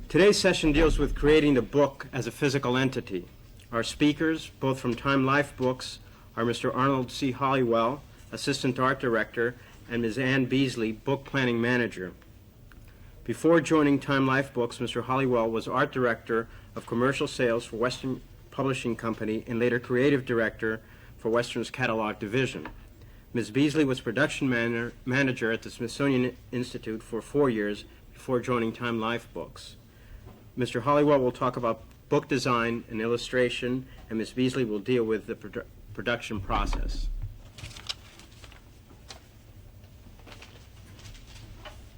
Today's session deals with creating the book as a physical entity. Our speakers, both from Time Life Books, are Mr. Arnold C. Holeywell, Assistant Art Director, and Ms. Ann Beasley, Book Planning Manager. Before joining Time Life Books, Mr. Holeywell was Art Director of Commercial Sales for Western Publishing Company and later Creative Director for Western's Catalog Division. Ms. Beasley was Production Manager at the Smithsonian Institute for 4 years before joining Time Life Books. Mr. Holeywell will talk about book design and illustration, and Ms. Beasley will deal with the production process.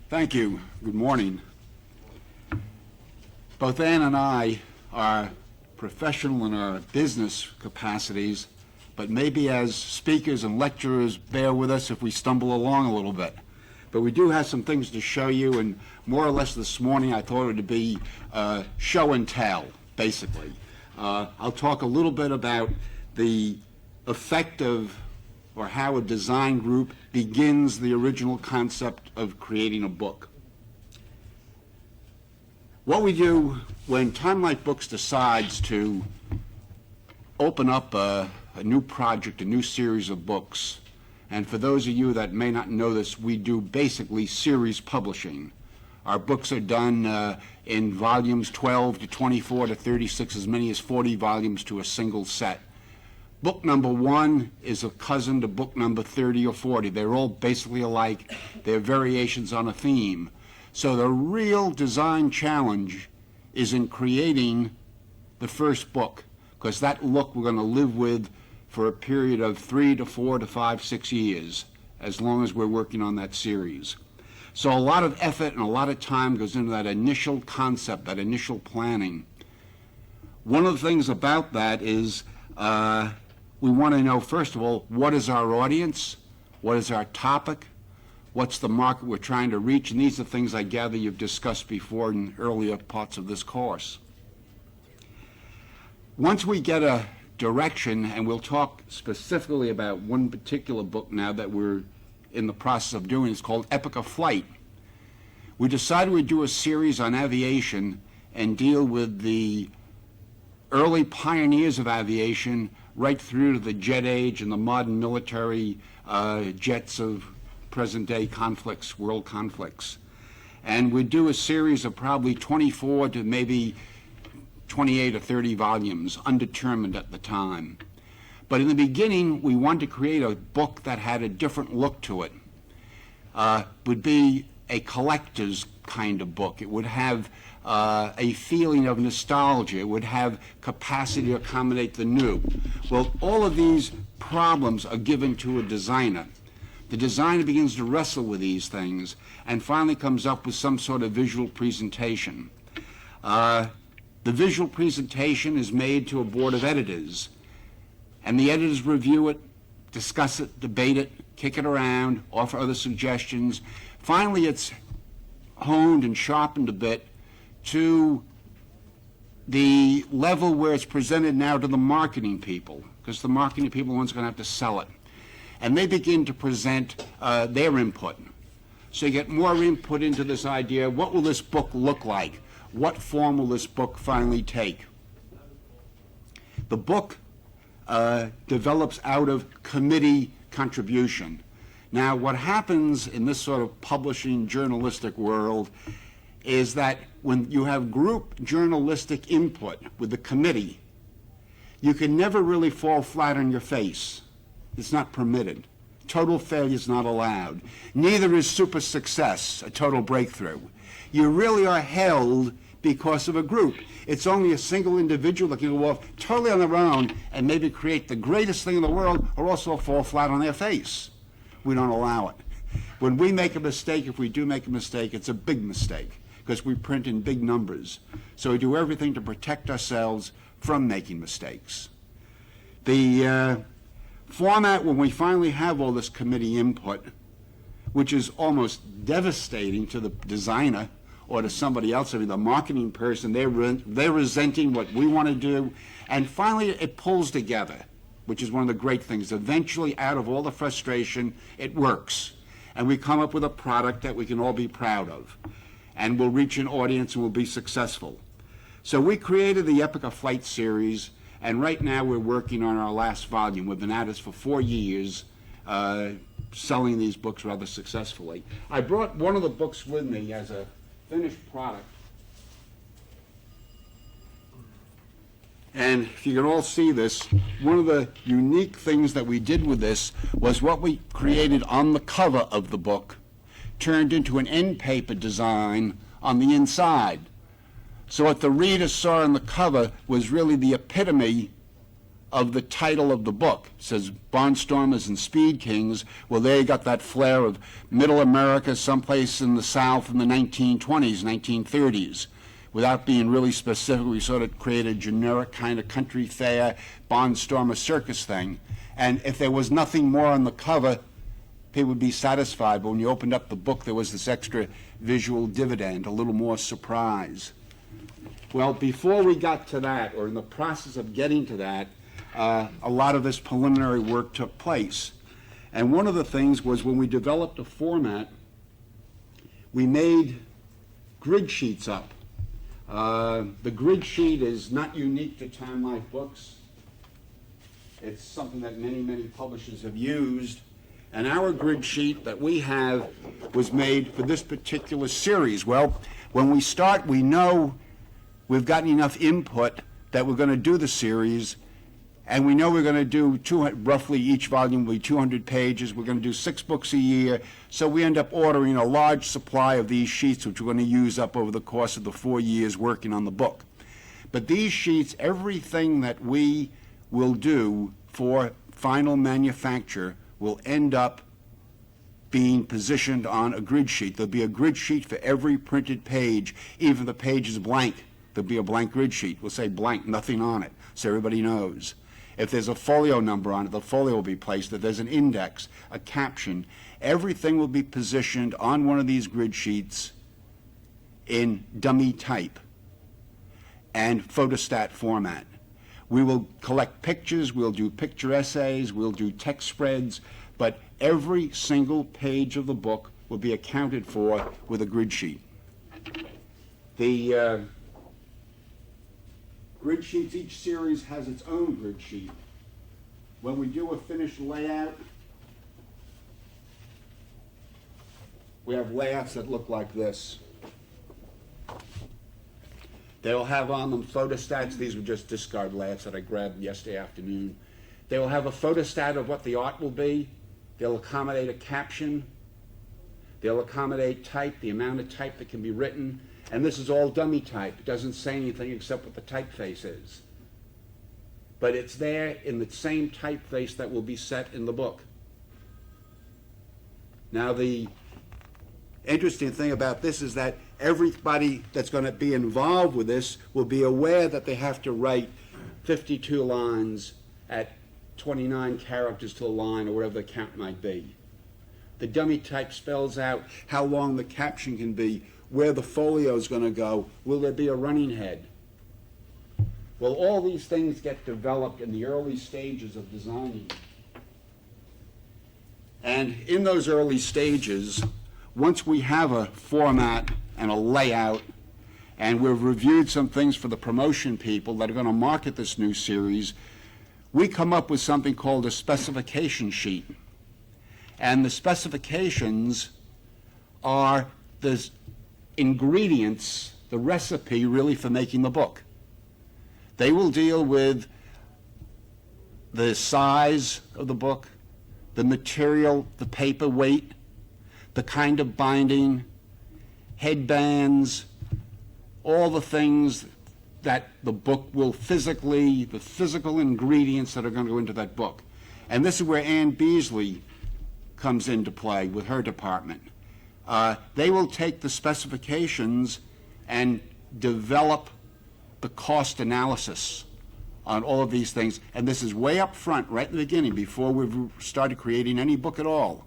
Thank you. Good morning. Both Ann and I are professional in our business capacities, but maybe as speakers and lecturers, bear with us if we stumble along a little bit. But we do have some things to show you, and more or less this morning I thought it would be show and tell, basically. I'll talk a little bit about the effect of, or how a design group begins the original concept of creating a book. What we do when Time Life Books decides to open up a new project, a new series of books, and for those of you that may not know this, we do basically series publishing. Our books are done in volumes 12 to 24 to 36, as many as 40 volumes to a single set. Book number 1 is a cousin to book number 30 or 40. They're all basically alike. They're variations on a theme. So the real design challenge is in creating the first book, because that look we're going to live with for a period of 3 to 4 to 5, 6 years, as long as we're working on that series. So a lot of effort and a lot of time goes into that initial concept, that initial planning. One of the things about that is we want to know, first of all, what is our audience? What is our topic? What's the market we're trying to reach? And these are things I gather you've discussed before in earlier parts of this course. Once we get a direction, and we'll talk specifically about one particular book now that we're in the process of doing, it's called Epic of Flight. We decided we'd do a series on aviation and deal with the early pioneers of aviation right through to the jet age and the modern military jets of present-day conflicts, world conflicts. And we'd do a series of probably 24 to maybe 28 or 30 volumes, undetermined at the time. But in the beginning, we wanted to create a book that had a different look to it. Would be a collector's kind of book. It would have a feeling of nostalgia. It would have capacity to accommodate the new. Well, all of these problems are given to a designer. The designer begins to wrestle with these things and finally comes up with some sort of visual presentation. The visual presentation is made to a board of editors, and the editors review it, discuss it, debate it, kick it around, offer other suggestions. Finally, it's honed and sharpened a bit to the level where it's presented now to the marketing people, because the marketing people are the ones going to have to sell it. And they begin to present their input. So you get more input into this idea, what will this book look like? What form will this book finally take? The book develops out of committee contribution. Now, what happens in this sort of publishing journalistic world is that when you have group journalistic input with the committee, you can never really fall flat on your face. It's not permitted. Total failure is not allowed. Neither is super success, a total breakthrough. You really are held because of a group. It's only a single individual that can go off totally on their own and maybe create the greatest thing in the world or also fall flat on their face. We don't allow it. When we make a mistake, if we do make a mistake, it's a big mistake because we print in big numbers. So we do everything to protect ourselves from making mistakes. The format, when we finally have all this committee input, which is almost devastating to the designer or to somebody else, I mean, the marketing person, they're resenting what we want to do, and finally it pulls together, which is one of the great things. Eventually, out of all the frustration, it works, and we come up with a product that we can all be proud of. and will reach an audience and will be successful. So we created the Epic of Flight series, and right now we're working on our last volume. We've been at this for 4 years, selling these books rather successfully. I brought one of the books with me as a finished product. And if you can all see this, one of the unique things that we did with this was what we created on the cover of the book turned into an end paper design on the inside. So what the reader saw on the cover was really the epitome of the title of the book. It says Barnstormers and Speed Kings. Well, there you got that flair of middle America, someplace in the South in the 1920s, 1930s. Without being really specific, we sort of created a generic kind of country fair, barnstormer circus thing. And if there was nothing more on the cover, people would be satisfied. But when you opened up the book, there was this extra visual dividend, a little more surprise. Well, before we got to that, or in the process of getting to that, a lot of this preliminary work took place. And one of the things was when we developed a format, we made grid sheets up. The grid sheet is not unique to Time Life Books. It's something that many, many publishers have used. And our grid sheet that we have was made for this particular series. Well, when we start, we know we've gotten enough input that we're going to do the series, and we know we're going to do roughly each volume will be 200 pages. We're going to do 6 books a year, so we end up ordering a large supply of these sheets, which we're going to use up over the course of the 4 years working on the book. But these sheets, everything that we will do for final manufacture will end up being positioned on a grid sheet. There'll be a grid sheet for every printed page. Even if the page is blank, there'll be a blank grid sheet. We'll say blank, nothing on it, so everybody knows. If there's a folio number on it, the folio will be placed. If there's an index, a caption, everything will be positioned on one of these grid sheets in dummy type and photostat format. We will collect pictures, we'll do picture essays, we'll do text spreads, but every single page of the book will be accounted for with a grid sheet. The grid sheets, each series has its own grid sheet. When we do a finished layout, we have layouts that look like this. They'll have on them photostats. These were just discard layouts that I grabbed yesterday afternoon. They will have a photostat of what the art will be. They'll accommodate a caption. They'll accommodate type, the amount of type that can be written. And this is all dummy type. It doesn't say anything except what the typeface is. But it's there in the same typeface that will be set in the book. Now, the interesting thing about this is that everybody that's going to be involved with this will be aware that they have to write 52 lines at 29 characters to a line, or whatever the count might be. The dummy type spells out how long the caption can be, where the folio is going to go, will there be a running head? Well, all these things get developed in the early stages of designing. And in those early stages, once we have a format and a layout, and we've reviewed some things for the promotion people that are going to market this new series, we come up with something called a specification sheet. And the specifications are the ingredients, the recipe really for making the book. They will deal with the size of the book, the material, the paper weight, the kind of binding, headbands, all the things that the book will physically, the physical ingredients that are going to go into that book. And this is where Ann Beasley comes into play with her department. They will take the specifications and develop the cost analysis on all of these things. And this is way up front, right in the beginning, before we've started creating any book at all.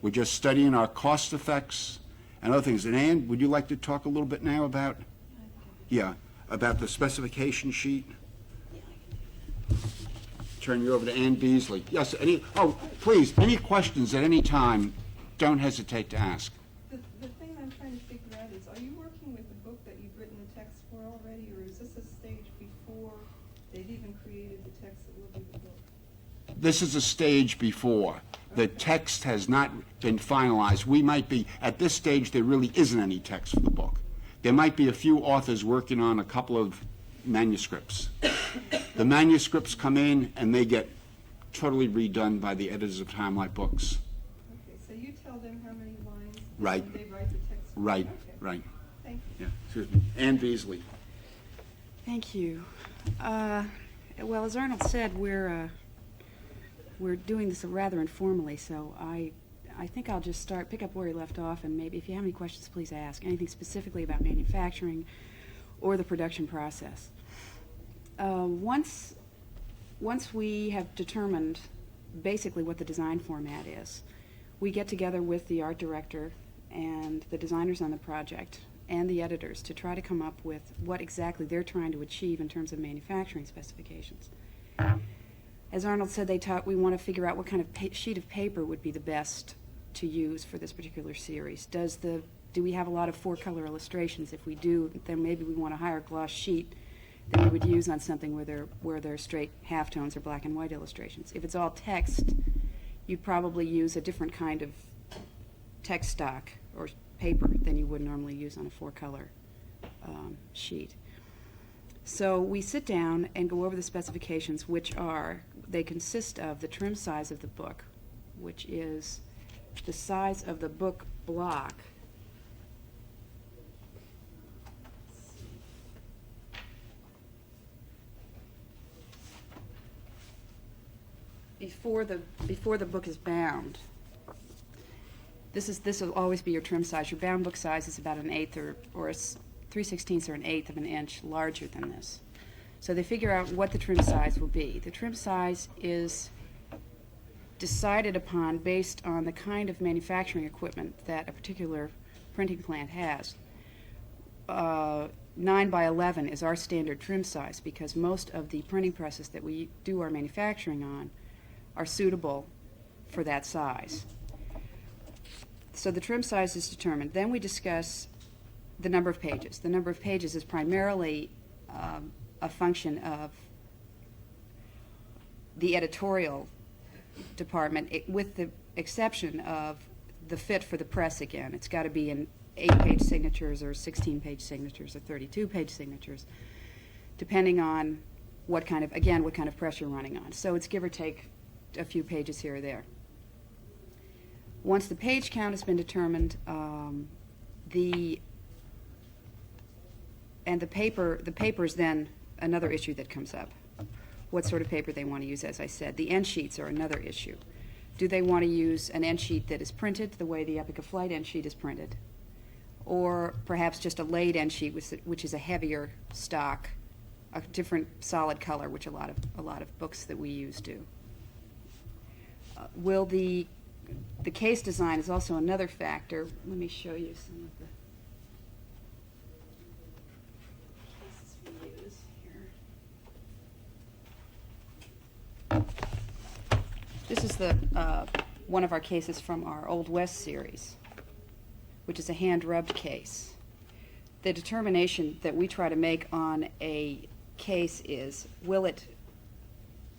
We're just studying our cost effects and other things. And Ann, would you like to talk a little bit now about, about the specification sheet? Turn you over to Ann Beasley. Yes, please, any questions at any time, don't hesitate to ask. The thing I'm trying to figure out is, are you working with the book that you've written the text for already, or is this a stage before they've even created the text that will be the book? This is a stage before. The text has not been finalized. We might be, at this stage, there really isn't any text for the book. There might be a few authors working on a couple of manuscripts. The manuscripts come in and they get totally redone by the editors of Time Life Books. Okay, so you tell them how many lines Right. and they write the text. Right, Okay. right. Thank you. Yeah, excuse me. Ann Beasley. Thank you. Well, as Arnold said, we're doing this rather informally, so I think I'll just pick up where he left off, and maybe if you have any questions, please ask. Anything specifically about manufacturing or the production process. Once we have determined basically what the design format is, we get together with the art director and the designers on the project and the editors to try to come up with what exactly they're trying to achieve in terms of manufacturing specifications. As Arnold said, we want to figure out what kind of sheet of paper would be the best to use for this particular series. Do we have a lot of four-color illustrations? If we do, then maybe we want a higher gloss sheet than we would use on something where they're straight halftones or black and white illustrations. If it's all text, you'd probably use a different kind of text stock or paper than you would normally use on a four-color sheet. So we sit down and go over the specifications, they consist of the trim size of the book, which is the size of the book block. Before the book is bound. This will always be your trim size. Your bound book size is about an eighth or 3/16 or an eighth of an inch larger than this. So they figure out what the trim size will be. The trim size is decided upon based on the kind of manufacturing equipment that a particular printing plant has. 9 by 11 is our standard trim size because most of the printing presses that we do our manufacturing on are suitable for that size. So the trim size is determined. Then we discuss the number of pages. The number of pages is primarily a function of the editorial department, with the exception of the fit for the press again. It's got to be in 8-page signatures or 16-page signatures or 32-page signatures, depending on what kind of press you're running on. So it's give or take a few pages here or there. Once the page count has been determined, the paper is then another issue that comes up. What sort of paper they want to use, as I said. The end sheets are another issue. Do they want to use an end sheet that is printed the way the Epic of Flight end sheet is printed? Or perhaps just a laid end sheet, which is a heavier stock, a different solid color, which a lot of books that we use do. Will the case design is also another factor. Let me show you some of the cases we use here. This is one of our cases from our Old West series, which is a hand-rubbed case. The determination that we try to make on a case is,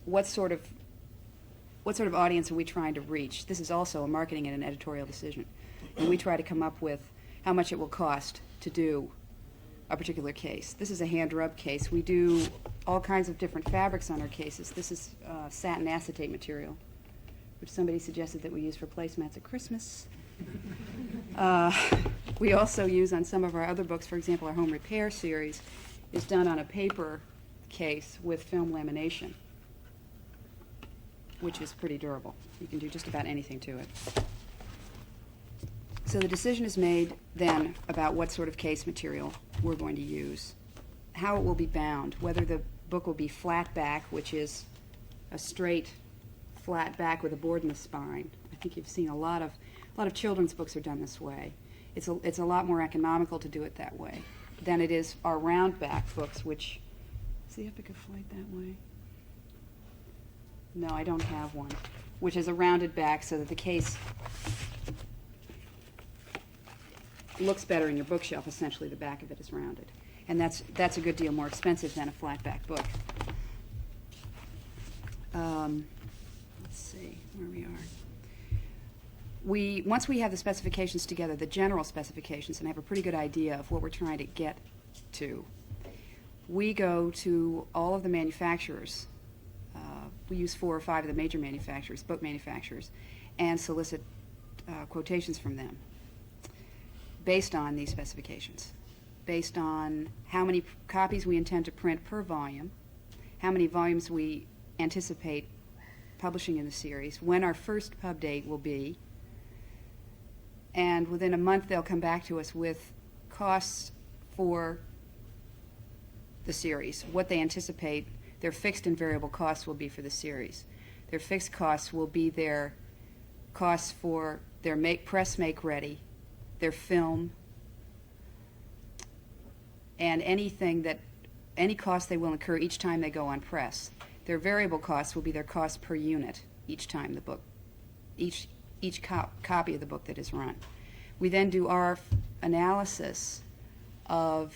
what sort of audience are we trying to reach? This is also a marketing and an editorial decision. And we try to come up with how much it will cost to do a particular case. This is a hand-rubbed case. We do all kinds of different fabrics on our cases. This is satin acetate material, which somebody suggested that we use for placemats at Christmas. We also use on some of our other books, for example, our home repair series is done on a paper case with film lamination, which is pretty durable. You can do just about anything to it. So the decision is made then about what sort of case material we're going to use, how it will be bound, whether the book will be flat back, which is a straight flat back with a board in the spine. I think you've seen a lot of children's books are done this way. It's a lot more economical to do it that way than it is our round back books, which is the Epic of Flight that way. No, I don't have one, which is a rounded back so that the case looks better in your bookshelf. Essentially, the back of it is rounded. And that's a good deal more expensive than a flat back book. Let's see where we are. Once we have the specifications together, the general specifications, and have a pretty good idea of what we're trying to get to, we go to all of the manufacturers. We use 4 or 5 of the major manufacturers, book manufacturers, and solicit quotations from them based on these specifications, based on how many copies we intend to print per volume, how many volumes we anticipate publishing in the series, when our first pub date will be, and within a month they'll come back to us with costs for the series, what they anticipate their fixed and variable costs will be for the series. Their fixed costs will be their costs for their press make ready, their film, and any cost they will incur each time they go on press. Their variable costs will be their cost per unit each time the book, each copy of the book that is run. We then do our analysis of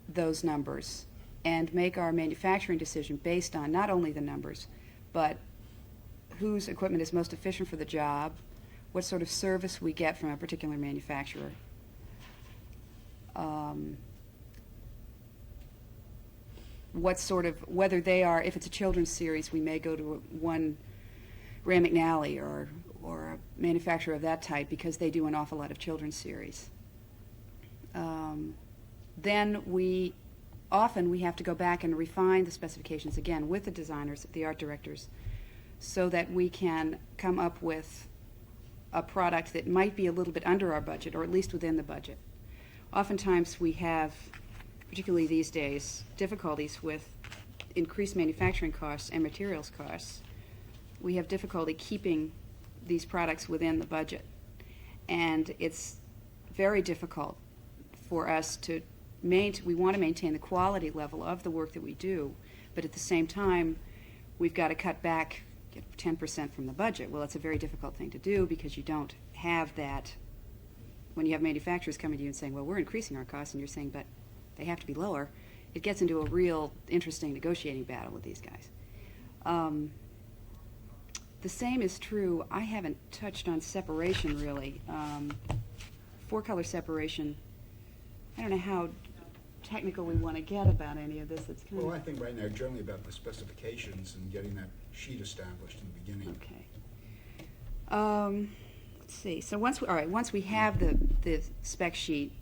those numbers and make our manufacturing decision based on not only the numbers, but whose equipment is most efficient for the job, what sort of service we get from a particular manufacturer. Whether they are, if it's a children's series, we may go to one Rand McNally or a manufacturer of that type because they do an awful lot of children's series. Then often we have to go back and refine the specifications again with the designers, the art directors, so that we can come up with a product that might be a little bit under our budget, or at least within the budget. Oftentimes we have, particularly these days, difficulties with increased manufacturing costs and materials costs. We have difficulty keeping these products within the budget. And it's very difficult for us to we want to maintain the quality level of the work that we do, but at the same time, we've got to cut back 10% from the budget. Well, it's a very difficult thing to do because you don't have that when you have manufacturers coming to you and saying, well, we're increasing our costs, and you're saying, but they have to be lower. It gets into a real interesting negotiating battle with these guys. The same is true. I haven't touched on separation, really. 4-color separation. I don't know how technical we want to get about any of this. It's kind Well, of... I think right now generally about the specifications and getting that sheet established in the beginning. Okay. Let's see. So once we have the spec sheet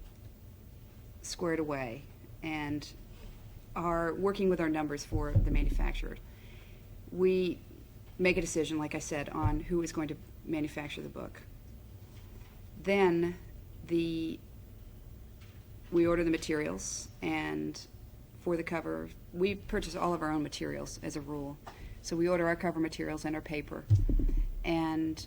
squared away and are working with our numbers for the manufacturer, we make a decision, like I said, on who is going to manufacture the book. Then we order the materials, and for the cover, we purchase all of our own materials as a rule. So we order our cover materials and our paper, and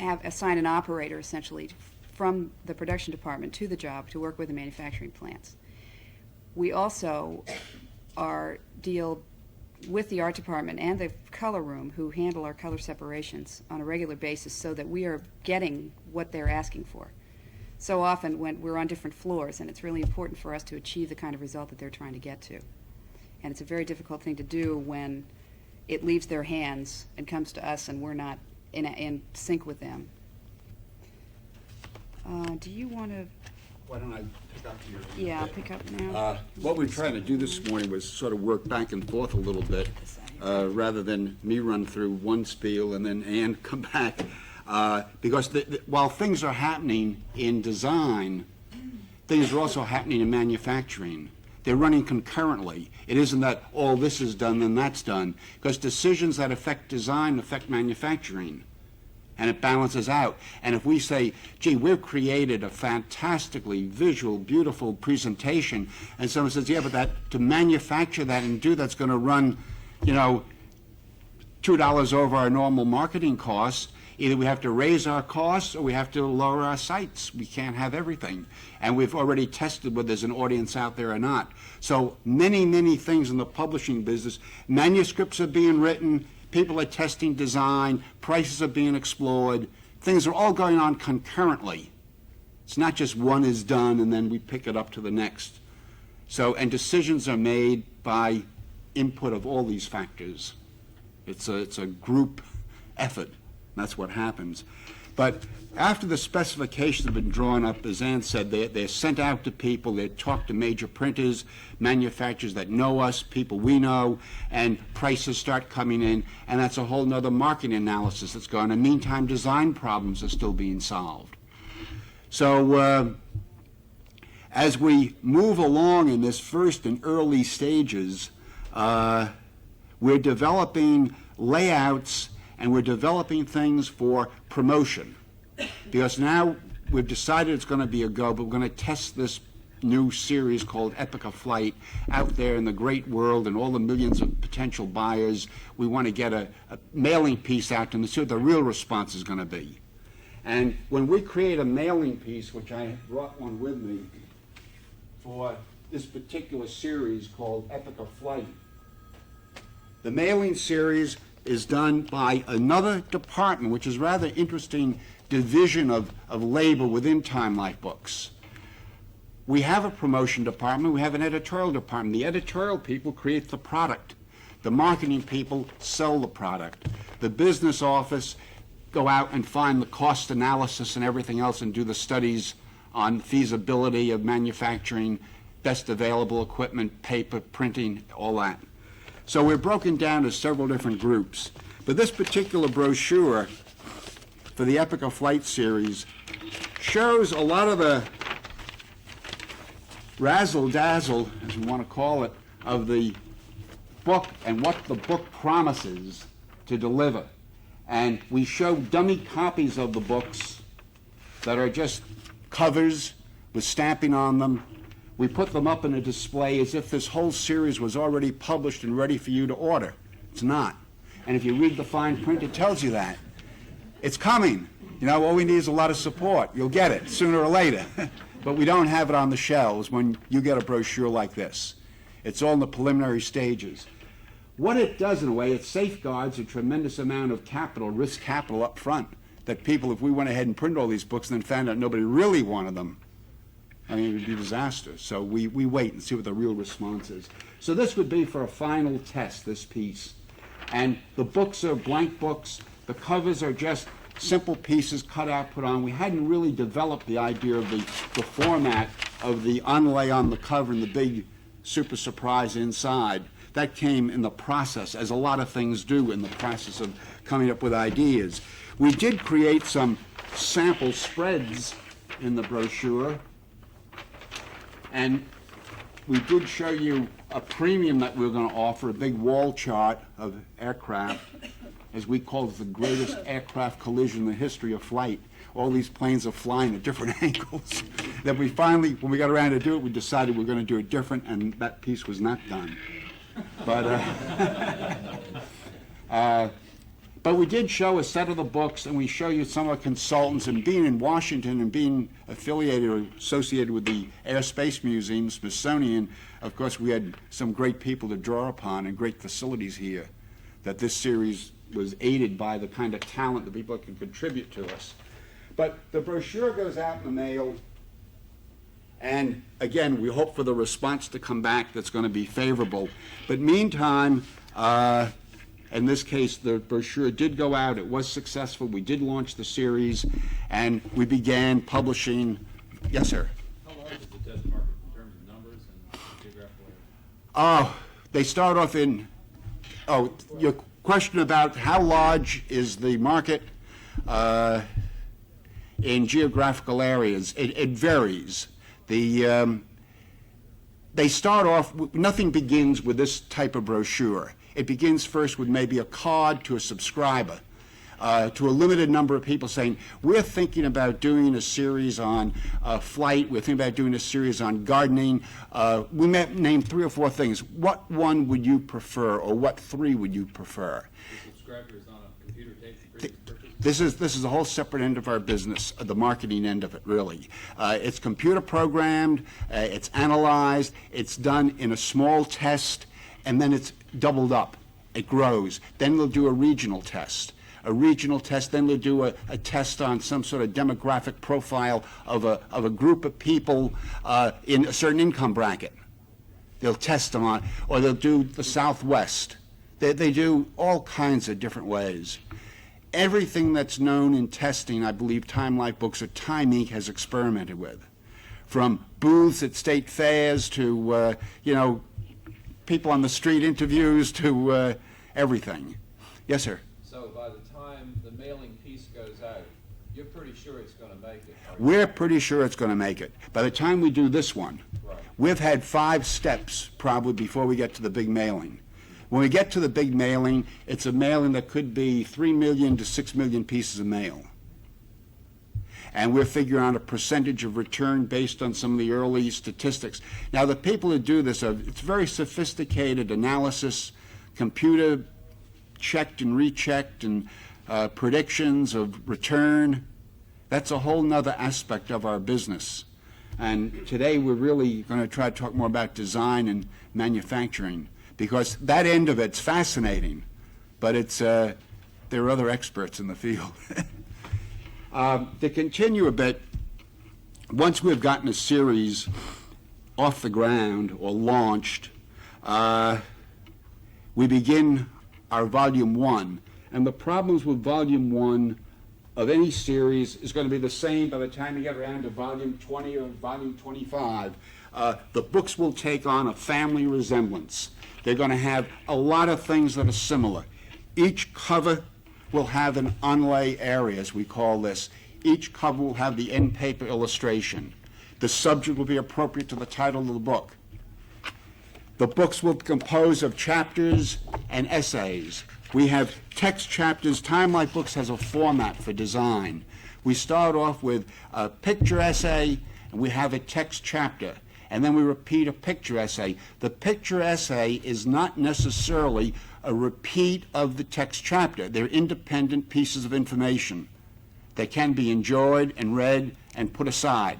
assign an operator, essentially, from the production department to the job to work with the manufacturing plants. We also deal with the art department and the color room, who handle our color separations on a regular basis, so that we are getting what they're asking for. So often when we're on different floors, and it's really important for us to achieve the kind of result that they're trying to get to. And it's a very difficult thing to do when it leaves their hands and comes to us and we're not in sync with them. Do you want to... Why don't I pick up here? Yeah, pick up now. What we're trying to do this morning was sort of work back and forth a little bit, rather than me run through one spiel and then Ann come back. Because while things are happening in design, things are also happening in manufacturing. They're running concurrently. It isn't that all this is done, then that's done. Because decisions that affect design affect manufacturing. And it balances out. And if we say, gee, we've created a fantastically visual, beautiful presentation, and someone says, yeah, but to manufacture that and do that's going to run, $2 over our normal marketing costs. Either we have to raise our costs or we have to lower our sites. We can't have everything. And we've already tested whether there's an audience out there or not. So many, many things in the publishing business. Manuscripts are being written, people are testing design, prices are being explored. Things are all going on concurrently. It's not just one is done and then we pick it up to the next. So, and decisions are made by input of all these factors. It's a group effort. That's what happens. But after the specifications have been drawn up, as Ann said, they're sent out to people, they talk to major printers, manufacturers that know us, people we know, and prices start coming in, and that's a whole nother marketing analysis that's going on. In the meantime, design problems are still being solved. So as we move along in this first and early stages, we're developing layouts and we're developing things for promotion. Because now we've decided it's going to be a go, but we're going to test this new series called Epica Flight out there in the great world and all the millions of potential buyers. We want to get a mailing piece out to them and see what the real response is going to be. And when we create a mailing piece, which I brought one with me for this particular series called Epica Flight, the mailing series is done by another department, which is rather interesting division of labor within Time Life Books. We have a promotion department, we have an editorial department. The editorial people create the product. The marketing people sell the product. The business office go out and find the cost analysis and everything else and do the studies on feasibility of manufacturing, best available equipment, paper, printing, all that. So we're broken down to several different groups. But this particular brochure for the Epica Flight series shows a lot of the razzle-dazzle, as we want to call it, of the book and what the book promises to deliver. And we show dummy copies of the books that are just covers with stamping on them. We put them up in a display as if this whole series was already published and ready for you to order. It's not. And if you read the fine print, it tells you that. It's coming. You know, all we need is a lot of support. You'll get it sooner or later. But we don't have it on the shelves when you get a brochure like this. It's all in the preliminary stages. What it does, in a way, it safeguards a tremendous amount of capital, risk capital up front, that people, if we went ahead and printed all these books and then found out nobody really wanted them, I mean, it would be a disaster. So we wait and see what the real response is. So this would be for a final test, this piece. And the books are blank books. The covers are just simple pieces cut out, put on. We hadn't really developed the idea of the format of the onlay on the cover and the big super surprise inside. That came in the process, as a lot of things do in the process of coming up with ideas. We did create some sample spreads in the brochure. And we did show you a premium that we were going to offer, a big wall chart of aircraft, as we call it the greatest aircraft collision in the history of flight. All these planes are flying at different angles. That we finally, when we got around to do it, we decided we were going to do it different, and that piece was not done. But we did show a set of the books, and we show you some of the consultants, and being in Washington and being affiliated or associated with the Air Space Museum, Smithsonian, of course we had some great people to draw upon and great facilities here, that this series was aided by the kind of talent that people can contribute to us. But the brochure goes out in the mail, and again, we hope for the response to come back that's going to be favorable. But meantime, in this case, the brochure did go out. It was successful. We did launch the series, and we began publishing. Yes, sir? How large is the test market in terms of numbers and geographical area? They start off in, your question about how large is the market in geographical areas. It varies. They start off, nothing begins with this type of brochure. It begins first with maybe a card to a subscriber, to a limited number of people saying, we're thinking about doing a series on flight, we're thinking about doing a series on gardening. We may name 3 or 4 things. What one would you prefer, or what 3 would you prefer? The subscriber is on a computer tape previous purchase? This is a whole separate end of our business, the marketing end of it, really. It's computer programmed, it's analyzed, it's done in a small test, and then it's doubled up. It grows. Then we'll do a regional test. a regional test, then they'll do a test on some sort of demographic profile of a group of people in a certain income bracket. They'll test them on, or they'll do the Southwest. They do all kinds of different ways. Everything that's known in testing, I believe Time Life Books or Time Inc. has experimented with. From booths at state fairs to, people on the street interviews to everything. Yes, sir? So by the time the mailing piece goes out, you're pretty sure it's going to make it. We're pretty sure it's going to make it. By the time we do this one, Right. we've had 5 steps probably before we get to the big mailing. When we get to the big mailing, it's a mailing that could be 3 million to 6 million pieces of mail. And we're figuring out a percentage of return based on some of the early statistics. Now, the people who do this, it's very sophisticated analysis, computer checked and rechecked, and predictions of return. That's a whole nother aspect of our business. And today we're really going to try to talk more about design and manufacturing, because that end of it's fascinating, but it's there are other experts in the field. To continue a bit, once we've gotten a series off the ground or launched, we begin our volume 1. And the problems with volume 1 of any series is going to be the same by the time you get around to volume 20 or volume 25. The books will take on a family resemblance. They're going to have a lot of things that are similar. Each cover will have an onlay area, as we call this. Each cover will have the end paper illustration. The subject will be appropriate to the title of the book. The books will be composed of chapters and essays. We have text chapters. Time Life Books has a format for design. We start off with a picture essay, and we have a text chapter. And then we repeat a picture essay. The picture essay is not necessarily a repeat of the text chapter. They're independent pieces of information. They can be enjoyed and read and put aside.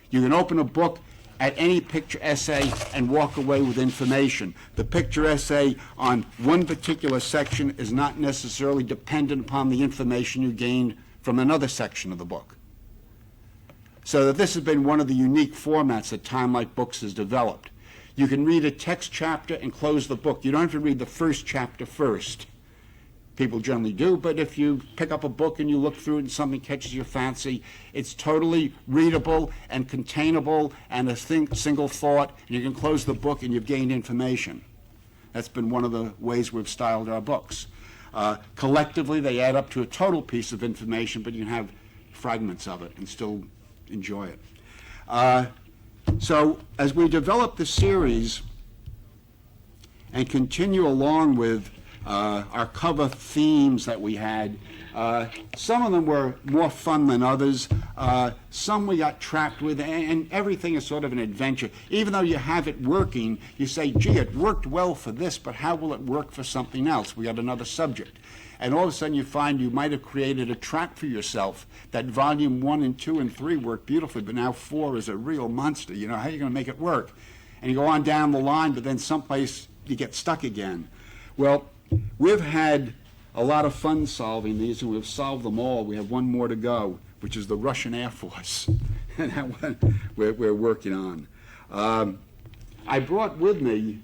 You can open a book at any picture essay and walk away with information. The picture essay on one particular section is not necessarily dependent upon the information you gained from another section of the book. So that this has been one of the unique formats that Time Life Books has developed. You can read a text chapter and close the book. You don't have to read the first chapter first. People generally do, but if you pick up a book and you look through it and something catches your fancy, it's totally readable and containable and a single thought, and you can close the book and you've gained information. That's been one of the ways we've styled our books. Collectively, they add up to a total piece of information, but you can have fragments of it and still enjoy it. So as we develop the series and continue along with our cover themes that we had, some of them were more fun than others. Some we got trapped with, and everything is sort of an adventure. Even though you have it working, you say, gee, it worked well for this, but how will it work for something else? We got another subject. And all of a sudden you find you might have created a track for yourself that volume 1 and 2 and 3 worked beautifully, but now 4 is a real monster. You know, how are you going to make it work? And you go on down the line, but then someplace you get stuck again. Well, we've had a lot of fun solving these, and we've solved them all. We have one more to go, which is the Russian Air Force, and that one we're working on. I brought with me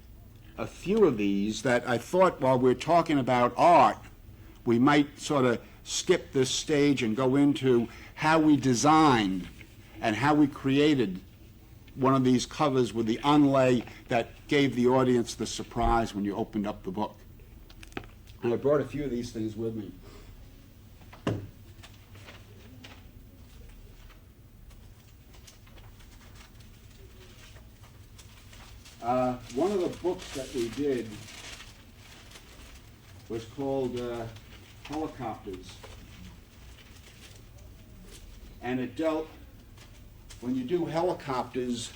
a few of these that I thought while we're talking about art, we might sort of skip this stage and go into how we designed and how we created one of these covers with the onlay that gave the audience the surprise when you opened up the book. And I brought a few of these things with me. One of the books that we did was called Helicopters. And it dealt, when you do helicopters,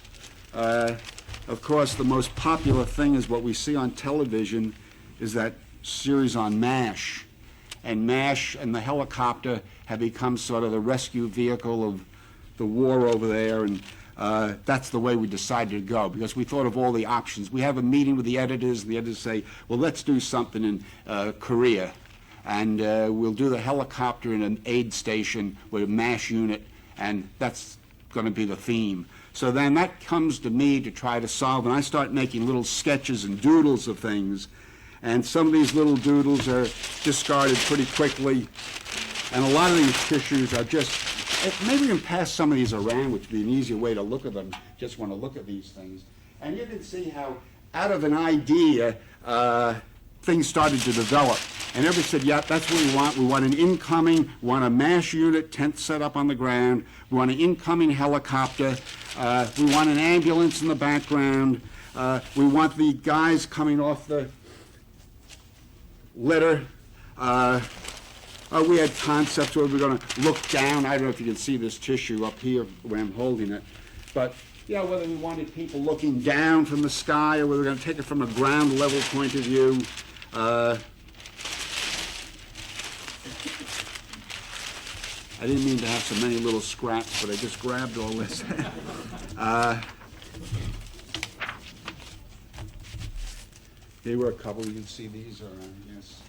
of course the most popular thing is what we see on television is that series on MASH. And MASH and the helicopter have become sort of the rescue vehicle of the war over there, and that's the way we decided to go, because we thought of all the options. We have a meeting with the editors say, well, let's do something in Korea. and we'll do the helicopter in an aid station with a MASH unit, and that's going to be the theme. So then that comes to me to try to solve, and I start making little sketches and doodles of things, and some of these little doodles are discarded pretty quickly, and a lot of these tissues are just, maybe we can pass some of these around, which would be an easier way to look at them, just want to look at these things. And you can see how out of an idea, things started to develop. And everybody said, yeah, that's what we want. We want an incoming, we want a MASH unit, tent set up on the ground. We want an incoming helicopter. We want an ambulance in the background. We want the guys coming off the litter. We had concepts where we were going to look down. I don't know if you can see this tissue up here where I'm holding it. But, yeah, whether we wanted people looking down from the sky or whether we were going to take it from a ground level point of view. I didn't mean to have so many little scraps, but I just grabbed all this. There were a couple, you can see these around, yes.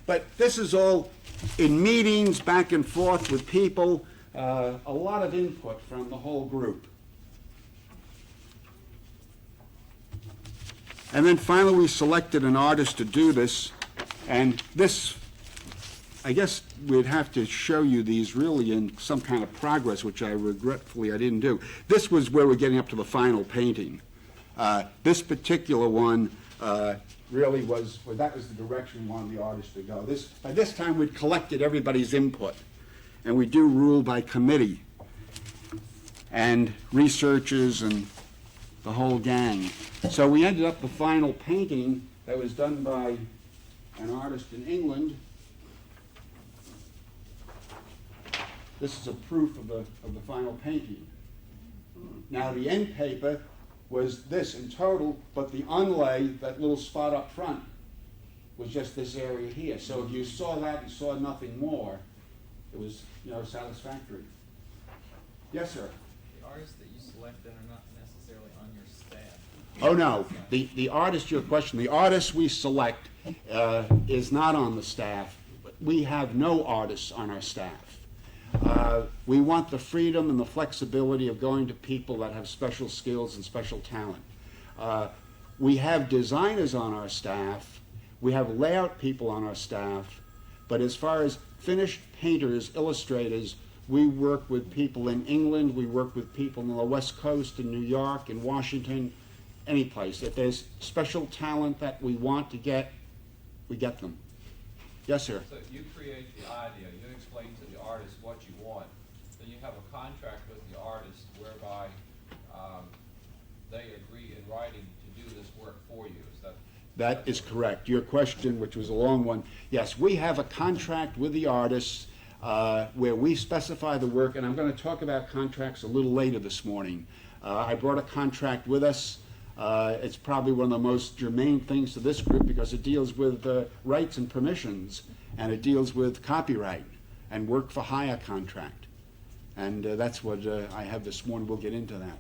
But this is all in meetings, back and forth with people, a lot of input from the whole group. And then finally we selected an artist to do this, and this, I guess we'd have to show you these really in some kind of progress, which I regretfully I didn't do. This was where we're getting up to the final painting. This particular one really was, well, that was the direction we wanted the artist to go. By this time we'd collected everybody's input, and we do rule by committee, and researchers and the whole gang. So we ended up the final painting that was done by an artist in England. This is a proof of the final painting. Now the end paper was this in total, but the unlay, that little spot up front, was just this area here. So if you saw that and saw nothing more, it was, satisfactory. Yes, sir. The artists that you selected are not necessarily on your staff. Oh, no. The artist, your question, the artist we select is not on the staff. We have no artists on our staff. We want the freedom and the flexibility of going to people that have special skills and special talent. We have designers on our staff. We have layout people on our staff. But as far as finished painters, illustrators, we work with people in England. We work with people on the West Coast, in New York, in Washington, any place. If there's special talent that we want to get, we get them. Yes, sir. So you create the idea, you explain to the artist what you want, then you have a contract with the artist whereby they agree in writing to do this work for you. Is that? That is correct. Your question, which was a long one, yes, we have a contract with the artists where we specify the work, and I'm going to talk about contracts a little later this morning. I brought a contract with us. It's probably one of the most germane things to this group because it deals with rights and permissions, and it deals with copyright and work for hire contract. And that's what I have this morning. We'll get into that.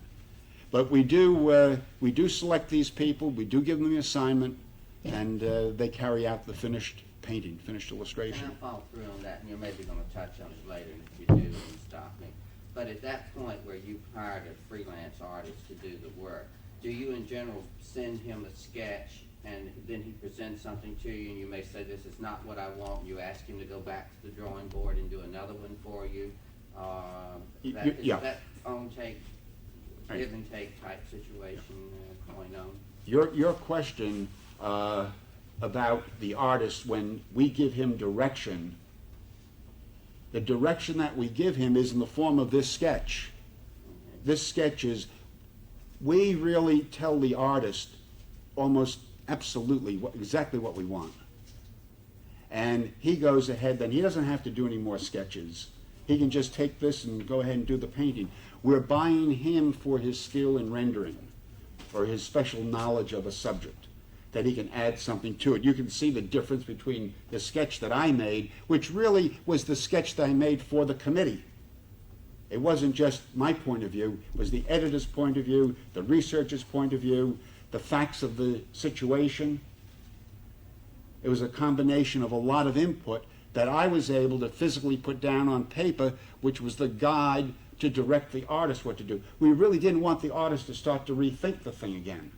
But we do select these people. We do give them the assignment, and they carry out the finished painting, finished illustration. And I'll follow through on that, and you're maybe going to touch on it later, and if you do, then stop me. But at that point where you've hired a freelance artist to do the work, do you in general send him a sketch and then he presents something to you and you may say, this is not what I want, you ask him to go back to the drawing board and do another one for you? Yeah. Is that on take, give and take type situation going on? Your question about the artist, when we give him direction, the direction that we give him is in the form of this sketch. This sketch is, we really tell the artist almost absolutely exactly what we want. And he goes ahead, then he doesn't have to do any more sketches. He can just take this and go ahead and do the painting. We're buying him for his skill in rendering, or his special knowledge of a subject, that he can add something to it. You can see the difference between the sketch that I made, which really was the sketch that I made for the committee. It wasn't just my point of view, it was the editor's point of view, the researcher's point of view, the facts of the situation. It was a combination of a lot of input that I was able to physically put down on paper, which was the guide to direct the artist what to do. We really didn't want the artist to start to rethink the thing again.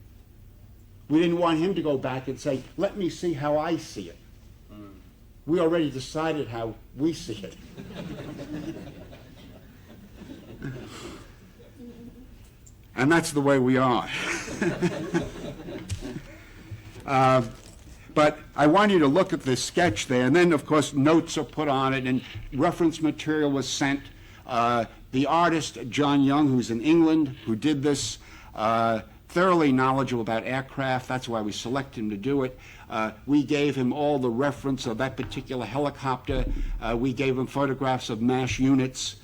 We didn't want him to go back and say, let me see how I see it. We already decided how we see it. And that's the way we are. But I want you to look at this sketch there, and then, of course, notes are put on it, and reference material was sent. The artist, John Young, who's in England, who did this, thoroughly knowledgeable about aircraft. That's why we selected him to do it. We gave him all the reference of that particular helicopter. We gave him photographs of MASH units.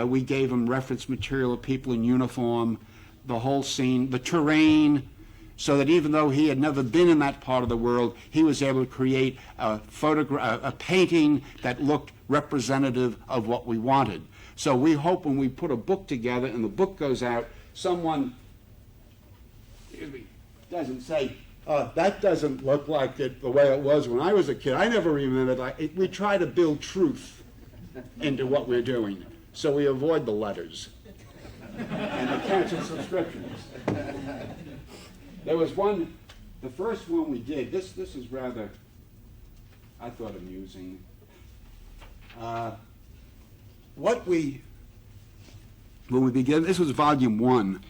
We gave him reference material of people in uniform, the whole scene, the terrain, so that even though he had never been in that part of the world, he was able to create a painting that looked representative of what we wanted. So we hope when we put a book together and the book goes out, someone doesn't say, that doesn't look like it the way it was when I was a kid. I never remembered like it. We try to build truth into what we're doing, so we avoid the letters and the cancel subscriptions. There was one, the first one we did, this is rather, I thought, amusing. When we began, this was volume 1,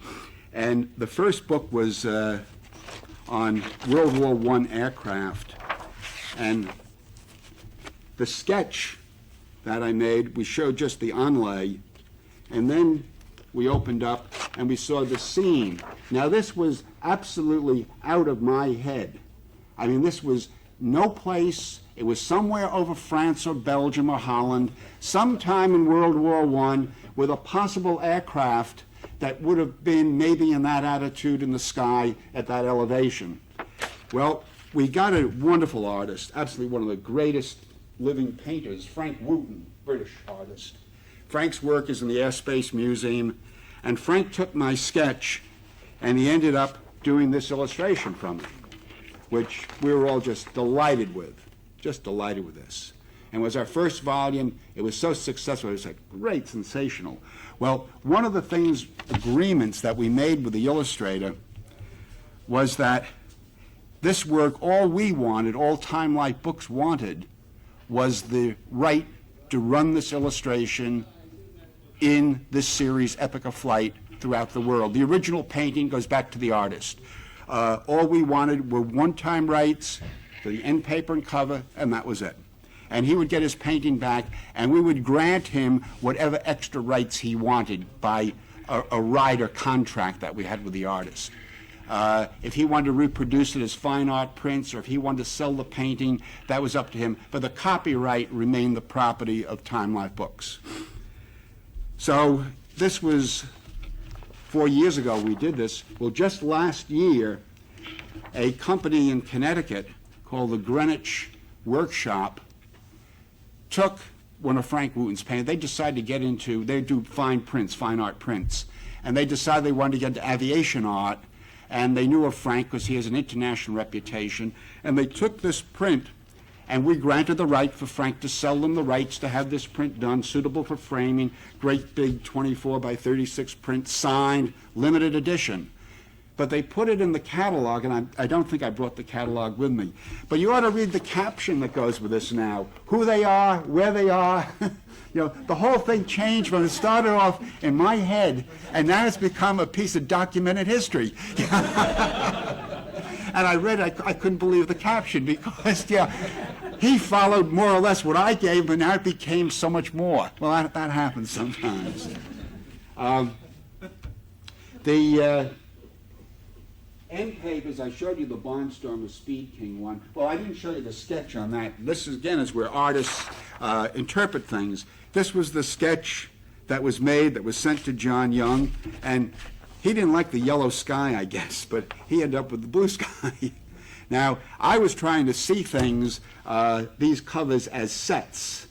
and the first book was on World War I aircraft, and the sketch that I made, we showed just the onlay, and then we opened up and we saw the scene. Now this was absolutely out of my head. I mean, this was no place. It was somewhere over France or Belgium or Holland, sometime in World War I, with a possible aircraft that would have been maybe in that attitude in the sky at that elevation. Well, we got a wonderful artist, absolutely one of the greatest living painters, Frank Wooten, British artist. Frank's work is in the Airspace Museum, and Frank took my sketch and he ended up doing this illustration from it, which we were all just delighted with this. And it was our first volume. It was so successful. It was like great, sensational. Well, one of the agreements that we made with the illustrator was that this work, all we wanted, all Time Life Books wanted, was the right to run this illustration in this series, Epic of Flight, throughout the world. The original painting goes back to the artist. All we wanted were one-time rights for the end paper and cover, and that was it. And he would get his painting back, and we would grant him whatever extra rights he wanted by a rider contract that we had with the artist. If he wanted to reproduce it as fine art prints, or if he wanted to sell the painting, that was up to him. But the copyright remained the property of Time Life Books. So this was 4 years ago we did this. Well, just last year, a company in Connecticut called the Greenwich Workshop took one of Frank Wooten's paintings. They decided to get into, they do fine prints, fine art prints, and they decided they wanted to get into aviation art, and they knew of Frank because he has an international reputation, and they took this print, and we granted the right for Frank to sell them the rights to have this print done, suitable for framing, great big 24 by 36 print, signed, limited edition. But they put it in the catalog, and I don't think I brought the catalog with me. But you ought to read the caption that goes with this now. Who they are, where they are. The whole thing changed when it started off in my head, and now it's become a piece of documented history. And I read it, I couldn't believe the caption, because, he followed more or less what I gave, but now it became so much more. Well, that happens sometimes. The end papers, I showed you the Barnstormer Speed King one. Well, I didn't show you the sketch on that. This, again, is where artists interpret things. This was the sketch that was made, that was sent to John Young, and he didn't like the yellow sky, I guess, but he ended up with the blue sky. Now, I was trying to see things, these covers, as sets,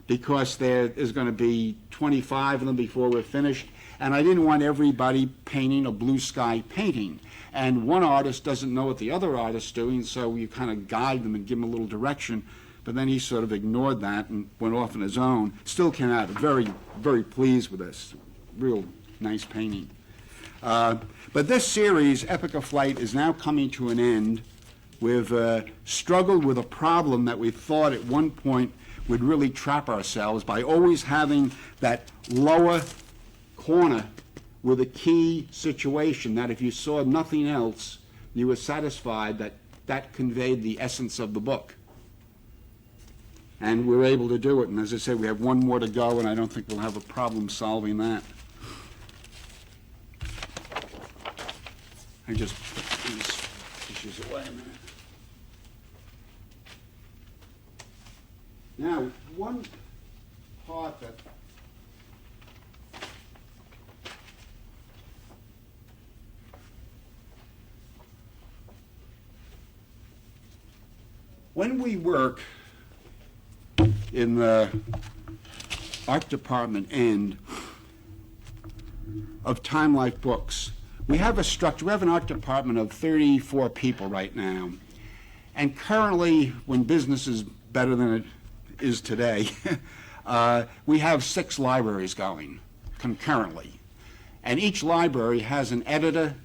because there is going to be 25 of them before we're finished, and I didn't want everybody painting a blue sky painting. And one artist doesn't know what the other artist's doing, so you kind of guide them and give them a little direction. But then he sort of ignored that and went off on his own. Still came out very, very pleased with this. Real nice painting. But this series, Epic of Flight, is now coming to an end. We've struggled with a problem that we thought at one point would really trap ourselves by always having that lower corner with a key situation that if you saw nothing else, you were satisfied that that conveyed the essence of the book. And we're able to do it. And as I say, we have one more to go, and I don't think we'll have a problem solving that. I just put these issues away a minute. Now, one part that when we work in the art department end of Time Life Books, we have a structure. We have an art department of 34 people right now. And currently, when business is better than it is today, we have 6 libraries going concurrently. And each library has an editor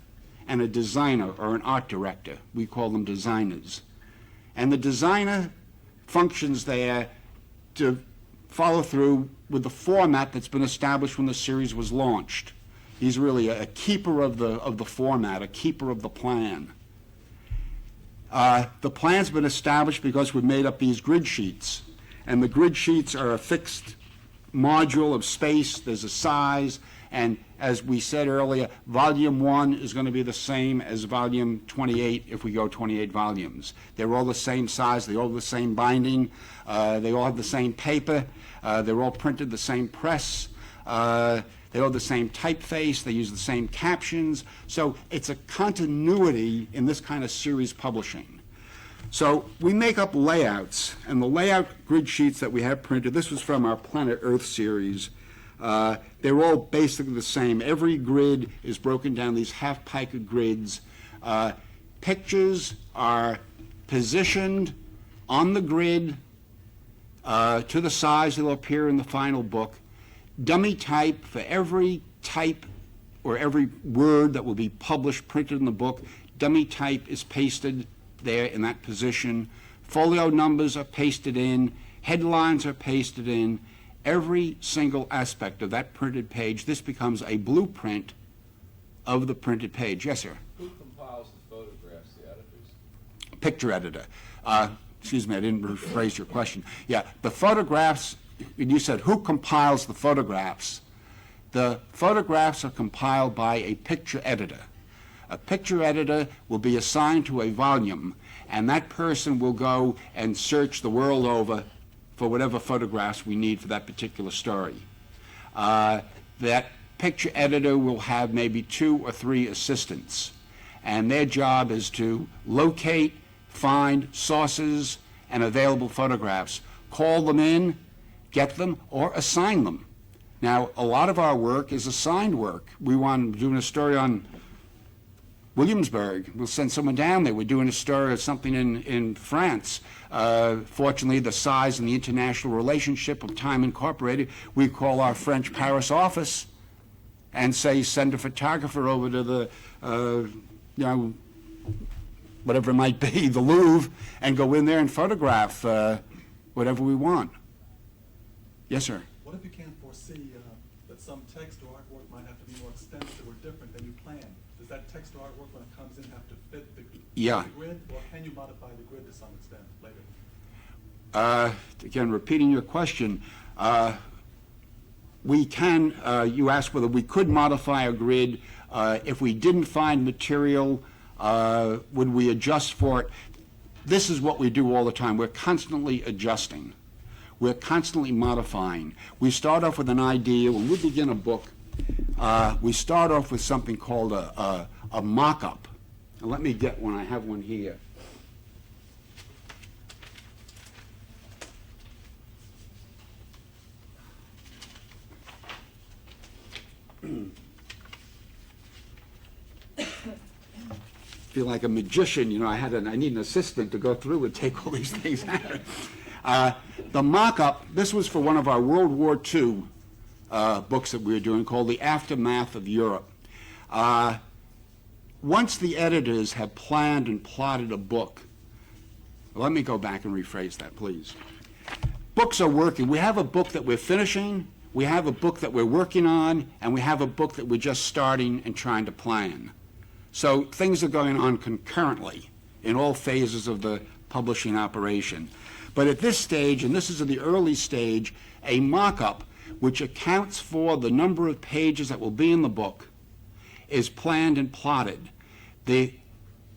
and a designer or an art director. We call them designers. And the designer functions there to follow through with the format that's been established when the series was launched. He's really a keeper of the format, a keeper of the plan. The plan's been established because we've made up these grid sheets. And the grid sheets are a fixed module of space. There's a size. And as we said earlier, volume 1 is going to be the same as volume 28 if we go 28 volumes. They're all the same size. They all have the same binding. They all have the same paper. They're all printed the same press. They all have the same typeface. They use the same captions. So it's a continuity in this kind of series publishing. So we make up layouts, and the layout grid sheets that we have printed, this was from our Planet Earth series, they're all basically the same. Every grid is broken down these half-pica grids. Pictures are positioned on the grid to the size that will appear in the final book. Dummy type for every type or every word that will be published, printed in the book, dummy type is pasted there in that position. Folio numbers are pasted in. Headlines are pasted in. Every single aspect of that printed page, this becomes a blueprint of the printed page. Yes, sir? Who compiles the photographs, the editors? Picture editor. Excuse me, I didn't rephrase your question. Yeah, the photographs, you said who compiles the photographs? The photographs are compiled by a picture editor. A picture editor will be assigned to a volume, and that person will go and search the world over for whatever photographs we need for that particular story. That picture editor will have maybe 2 or 3 assistants, and their job is to locate, find sources and available photographs, call them in, get them, or assign them. Now, a lot of our work is assigned work. We want to do a story on Williamsburg. We'll send someone down there. We're doing a story of something in France. Fortunately, the size and the international relationship of Time Incorporated, we call our French Paris office and say, send a photographer over to the, whatever it might be, the Louvre, and go in there and photograph whatever we want. Yes, sir? What if you can't foresee that some text or artwork might have to be more extensive or different than you planned? Does that text or artwork, when it comes in, have to fit the grid, or can you modify the grid to some extent later? Again, repeating your question, we can, you asked whether we could modify a grid. If we didn't find material, would we adjust for it? This is what we do all the time. We're constantly adjusting. We're constantly modifying. We start off with an idea. When we begin a book, we start off with something called a mock-up. And let me get one. I have one here. feel like a magician, you know, I need an assistant to go through and take all these things out. The mock-up, this was for one of our World War II books that we were doing called The Aftermath of Europe. Once the editors have planned and plotted a book, let me go back and rephrase that, please. Books are working. We have a book that we're finishing, we have a book that we're working on, and we have a book that we're just starting and trying to plan. So things are going on concurrently in all phases of the publishing operation. But at this stage, and this is at the early stage, a mock-up which accounts for the number of pages that will be in the book is planned and plotted. The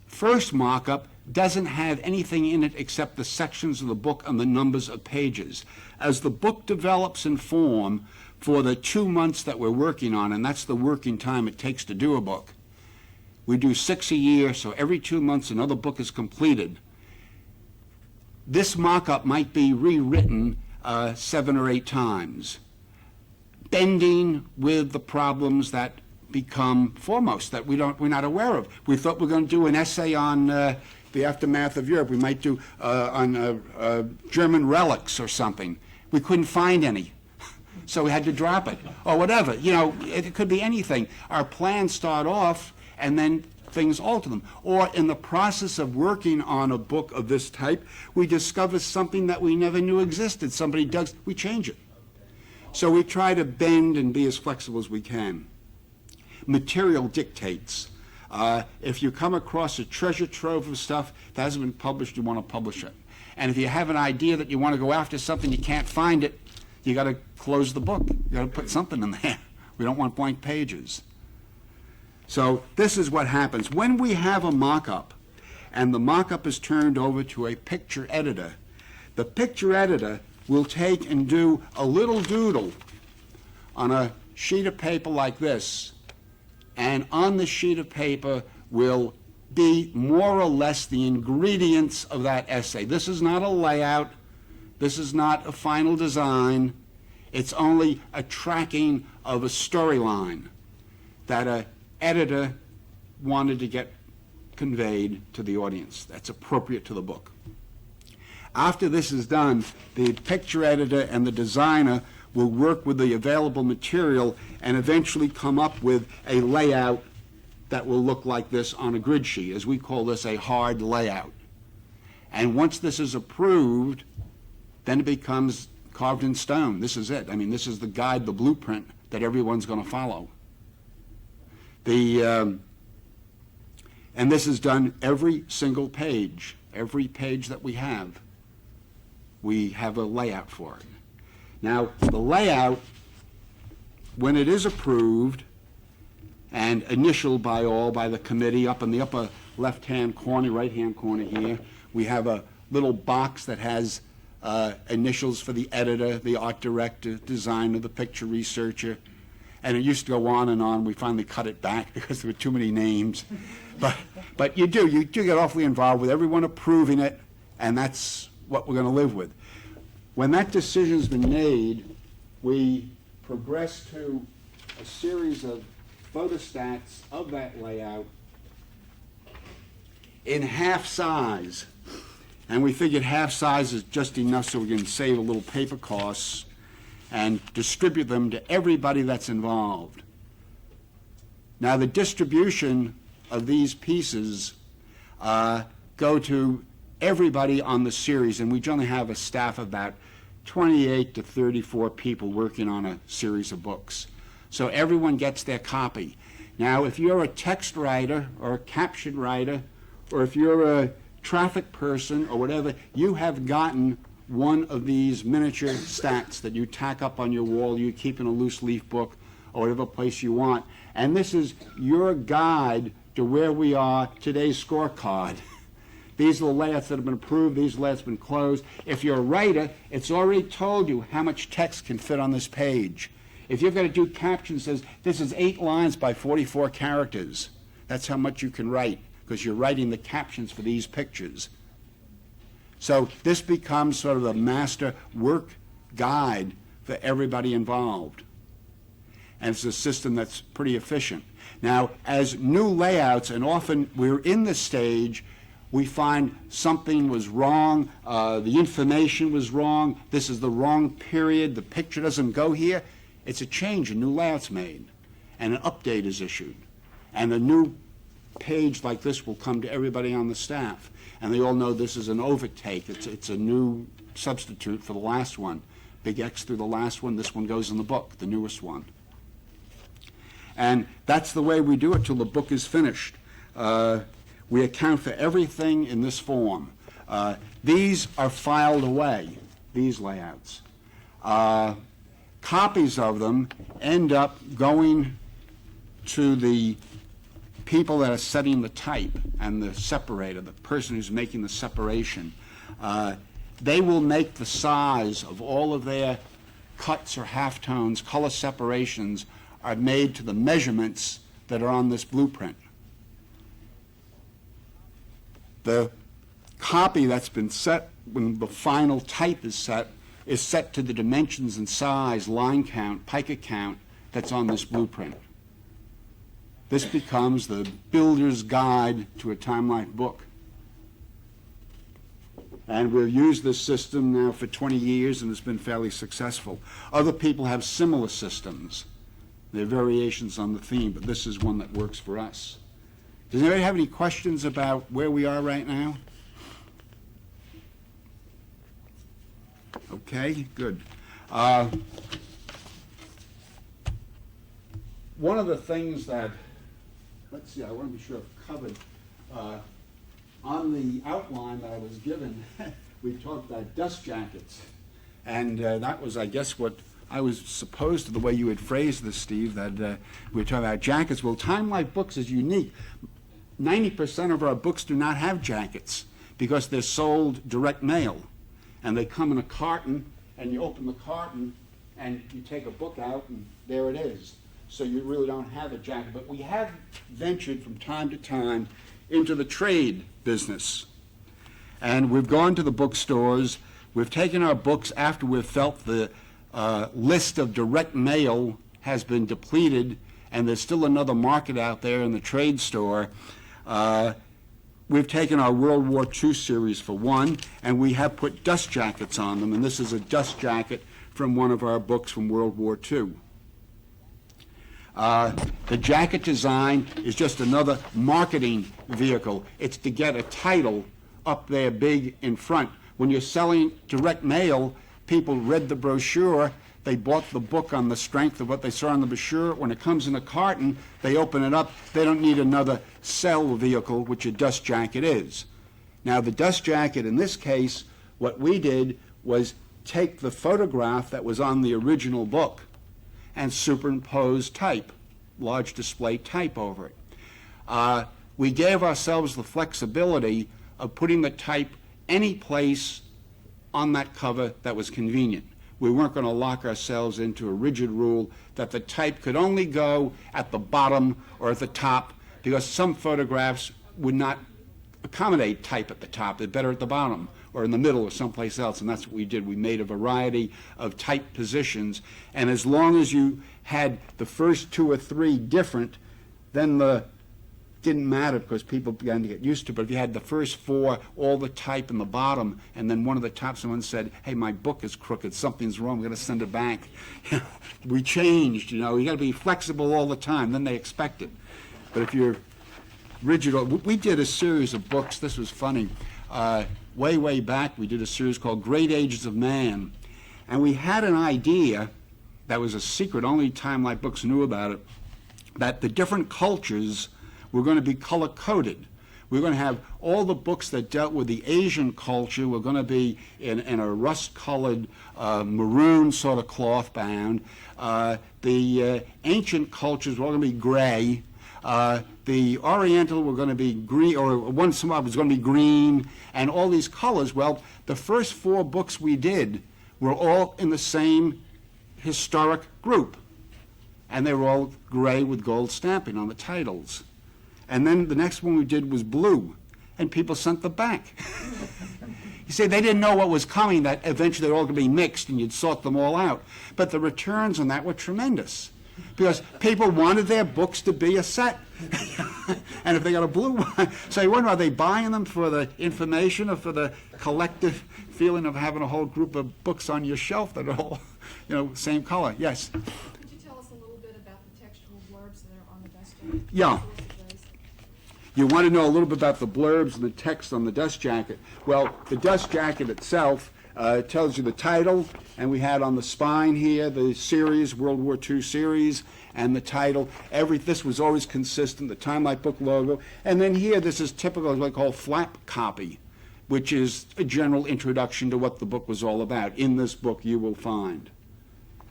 first mock-up doesn't have anything in it except the sections of the book and the numbers of pages. As the book develops in form for the 2 months that we're working on, and that's the working time it takes to do a book, we do 6 a year, so every 2 months another book is completed. This mock-up might be rewritten 7 or 8 times, bending with the problems that become foremost that we're not aware of. We thought we were going to do an essay on the aftermath of Europe. We might do on German relics or something. We couldn't find any, so we had to drop it, or whatever. You know, it could be anything. Our plans start off, and then things alter them. Or in the process of working on a book of this type, we discover something that we never knew existed. Somebody does, we change it. So we try to bend and be as flexible as we can. Material dictates. If you come across a treasure trove of stuff that hasn't been published, you want to publish it. And if you have an idea that you want to go after something, you can't find it, you got to close the book. You got to put something in there. We don't want blank pages. So this is what happens. When we have a mock-up, and the mock-up is turned over to a picture editor, the picture editor will take and do a little doodle on a sheet of paper like this, and on the sheet of paper will be more or less the ingredients of that essay. This is not a layout. This is not a final design. It's only a tracking of a storyline that an editor wanted to get conveyed to the audience. That's appropriate to the book. After this is done, the picture editor and the designer will work with the available material and eventually come up with a layout that will look like this on a grid sheet, as we call this a hard layout. And once this is approved, then it becomes carved in stone. This is it. I mean, this is the guide, the blueprint that everyone's going to follow. And this is done every single page. Every page that we have a layout for it. Now, the layout, when it is approved and initialed by the committee up in the upper left-hand corner, right-hand corner here, we have a little box that has initials for the editor, the art director, designer, the picture researcher, and it used to go on and on. We finally cut it back because there were too many names. But you do get awfully involved with everyone approving it, and that's what we're going to live with. When that decision's been made, we progress to a series of photostats of that layout in half size. And we figured half size is just enough so we can save a little paper costs and distribute them to everybody that's involved. Now, the distribution of these pieces go to everybody on the series, and we generally have a staff of about 28 to 34 people working on a series of books. So everyone gets their copy. Now, if you're a text writer or a caption writer, or if you're a traffic person or whatever, you have gotten one of these miniature stats that you tack up on your wall, you keep in a loose leaf book or whatever place you want. And this is your guide to where we are, today's scorecard. These are the layouts that have been approved, these layouts have been closed. If you're a writer, it's already told you how much text can fit on this page. If you've got to do captions, says this is 8 lines by 44 characters. That's how much you can write, because you're writing the captions for these pictures. So this becomes sort of the master work guide for everybody involved. And it's a system that's pretty efficient. Now, as new layouts, and often we're in the stage, we find something was wrong, the information was wrong, this is the wrong period, the picture doesn't go here. It's a change, a new layout's made, and an update is issued. And a new page like this will come to everybody on the staff, and they all know this is an overtake. It's a new substitute for the last one. Big X through the last one, this one goes in the book, the newest one. And that's the way we do it till the book is finished. We account for everything in this form. These are filed away, these layouts. Copies of them end up going to the people that are setting the type and the separator, the person who's making the separation. They will make the size of all of their cuts or halftones, color separations are made to the measurements that are on this blueprint. The copy that's been set when the final type is set to the dimensions and size, line count, pica count that's on this blueprint. This becomes the builder's guide to a Time Life book. And we've used this system now for 20 years and it's been fairly successful. Other people have similar systems. There are variations on the theme, but this is one that works for us. Does anybody have any questions about where we are right now? Okay, good. One of the things that, let's see, I want to be sure I've covered. On the outline that I was given, we talked about dust jackets. And that was, I guess, what I was supposed to, the way you had phrased this, Steve, that we were talking about jackets. Well, Time Life Books is unique. 90% of our books do not have jackets because they're sold direct mail. And they come in a carton, and you open the carton, and you take a book out, and there it is. So you really don't have a jacket. But we have ventured from time to time into the trade business. And we've gone to the bookstores. We've taken our books after we've felt the list of direct mail has been depleted, and there's still another market out there in the trade store. We've taken our World War II series for one, and we have put dust jackets on them, and this is a dust jacket from one of our books from World War II. The jacket design is just another marketing vehicle. It's to get a title up there big in front. When you're selling direct mail, people read the brochure, they bought the book on the strength of what they saw on the brochure. When it comes in a carton, they open it up. They don't need another sell vehicle, which a dust jacket is. Now, the dust jacket, in this case, what we did was take the photograph that was on the original book and superimpose type, large display type over it. We gave ourselves the flexibility of putting the type any place on that cover that was convenient. We weren't going to lock ourselves into a rigid rule that the type could only go at the bottom or at the top, because some photographs would not accommodate type at the top. They're better at the bottom or in the middle or someplace else, and that's what we did. We made a variety of type positions, and as long as you had the first two or three different, then the didn't matter because people began to get used to it. But if you had the first four, all the type in the bottom, and then one of the top, someone said, hey, my book is crooked, something's wrong, we're going to send it back. We changed, you got to be flexible all the time, then they expect it. But if you're rigid, we did a series of books, this was funny, way back, we did a series called Great Ages of Man, and we had an idea that was a secret, only Time Life Books knew about it, that the different cultures were going to be color-coded. We're going to have all the books that dealt with the Asian culture were going to be in a rust-colored, maroon sort of cloth bound. The ancient cultures were all going to be gray. The Oriental were going to be green, or one some was going to be green, and all these colors. Well, the first four books we did were all in the same historic group, and they were all gray with gold stamping on the titles. And then the next one we did was blue, and people sent them back. You see, they didn't know what was coming, that eventually they're all going to be mixed and you'd sort them all out. But the returns on that were tremendous. because people wanted their books to be a set. And if they got a blue one, so you wonder, are they buying them for the information or for the collective feeling of having a whole group of books on your shelf that are all, same color? Yes? Could you tell us a little bit about the textual blurbs that are on the dust jacket? Yeah. The source of those? You want to know a little bit about the blurbs and the text on the dust jacket. Well, the dust jacket itself tells you the title, and we had on the spine here the series, World War II series, and the title. This was always consistent, the Time Life Book logo. And then here, this is typical of what we call flap copy, which is a general introduction to what the book was all about. In this book, you will find,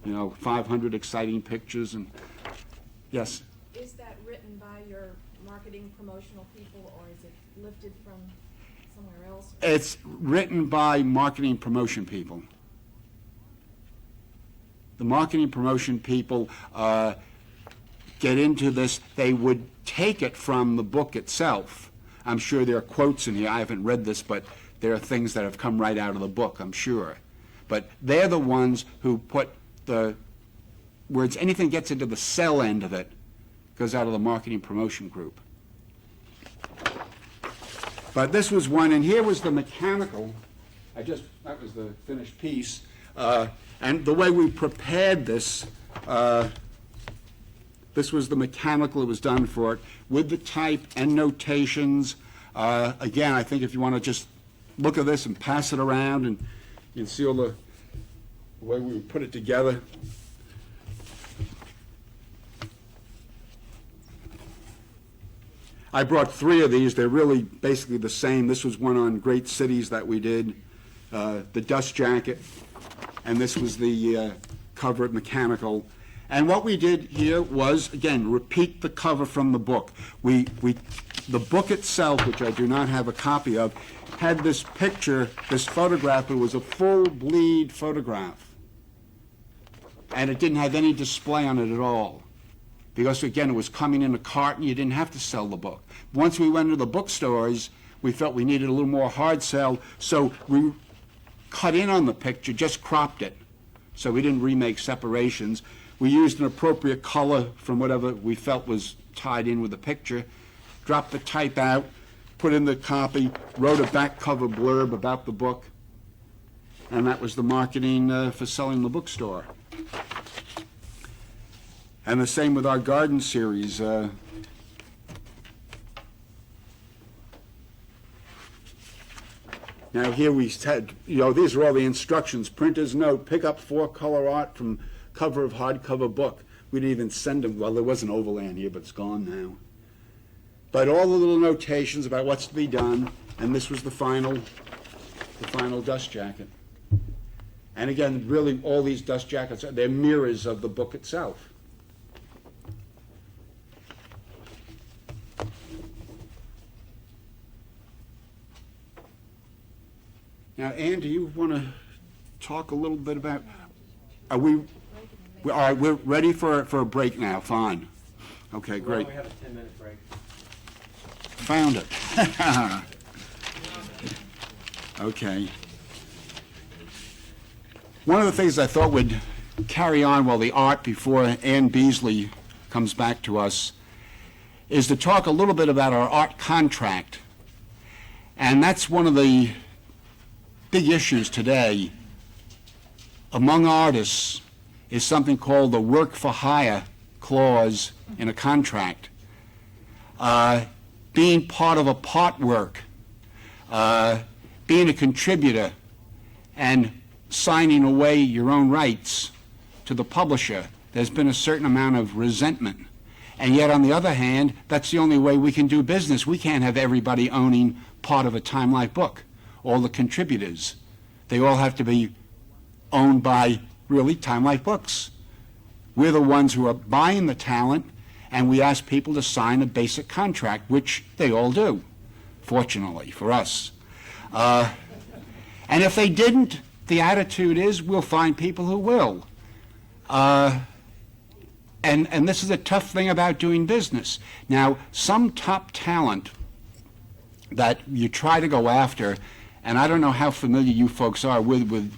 500 exciting pictures. And yes? Is that written by your marketing promotional people, or is it lifted from somewhere else? It's written by marketing promotion people. The marketing promotion people get into this. They would take it from the book itself. I'm sure there are quotes in here. I haven't read this, but there are things that have come right out of the book, I'm sure. But they're the ones who put words, anything gets into the sell end of it, goes out of the marketing promotion group. But this was one, and here was the mechanical. That was the finished piece. And the way we prepared this, this was the mechanical that was done for it, with the type and notations. Again, I think if you want to just look at this and pass it around, and you can see all the way we put it together. I brought 3 of these. They're really basically the same. This was one on great cities that we did, the dust jacket, and this was the cover mechanical. And what we did here was, again, repeat the cover from the book. The book itself, which I do not have a copy of, had this picture, this photograph. It was a full bleed photograph. And it didn't have any display on it at all. Because, again, it was coming in a carton. You didn't have to sell the book. Once we went to the bookstores, we felt we needed a little more hard sell, so we cut in on the picture, just cropped it. So we didn't remake separations. We used an appropriate color from whatever we felt was tied in with the picture, dropped the type out, put in the copy, wrote a back cover blurb about the book, and that was the marketing for selling the bookstore. And the same with our garden series. Now here we said, these are all the instructions. Printer's note, pick up 4 color art from cover of hardcover book. We didn't even send them. Well, there was an overland here, but it's gone now. But all the little notations about what's to be done, and this was the final dust jacket. And again, really, all these dust jackets, they're mirrors of the book itself. Now, Ann, do you want to talk a little bit about, all right, we're ready for a break now, fine. Okay, great. We have a 10-minute break. Found it. Okay. One of the things I thought would carry on while the art before Ann Beasley comes back to us is to talk a little bit about our art contract. And that's one of the big issues today among artists is something called the work for hire clause in a contract. Being part of a part work, being a contributor, and signing away your own rights to the publisher. There's been a certain amount of resentment. And yet, on the other hand, that's the only way we can do business. We can't have everybody owning part of a Time Life book, all the contributors. They all have to be owned by, really, Time Life books. We're the ones who are buying the talent, and we ask people to sign a basic contract, which they all do, fortunately for us. And if they didn't, the attitude is we'll find people who will. And this is a tough thing about doing business. Now, some top talent that you try to go after, and I don't know how familiar you folks are with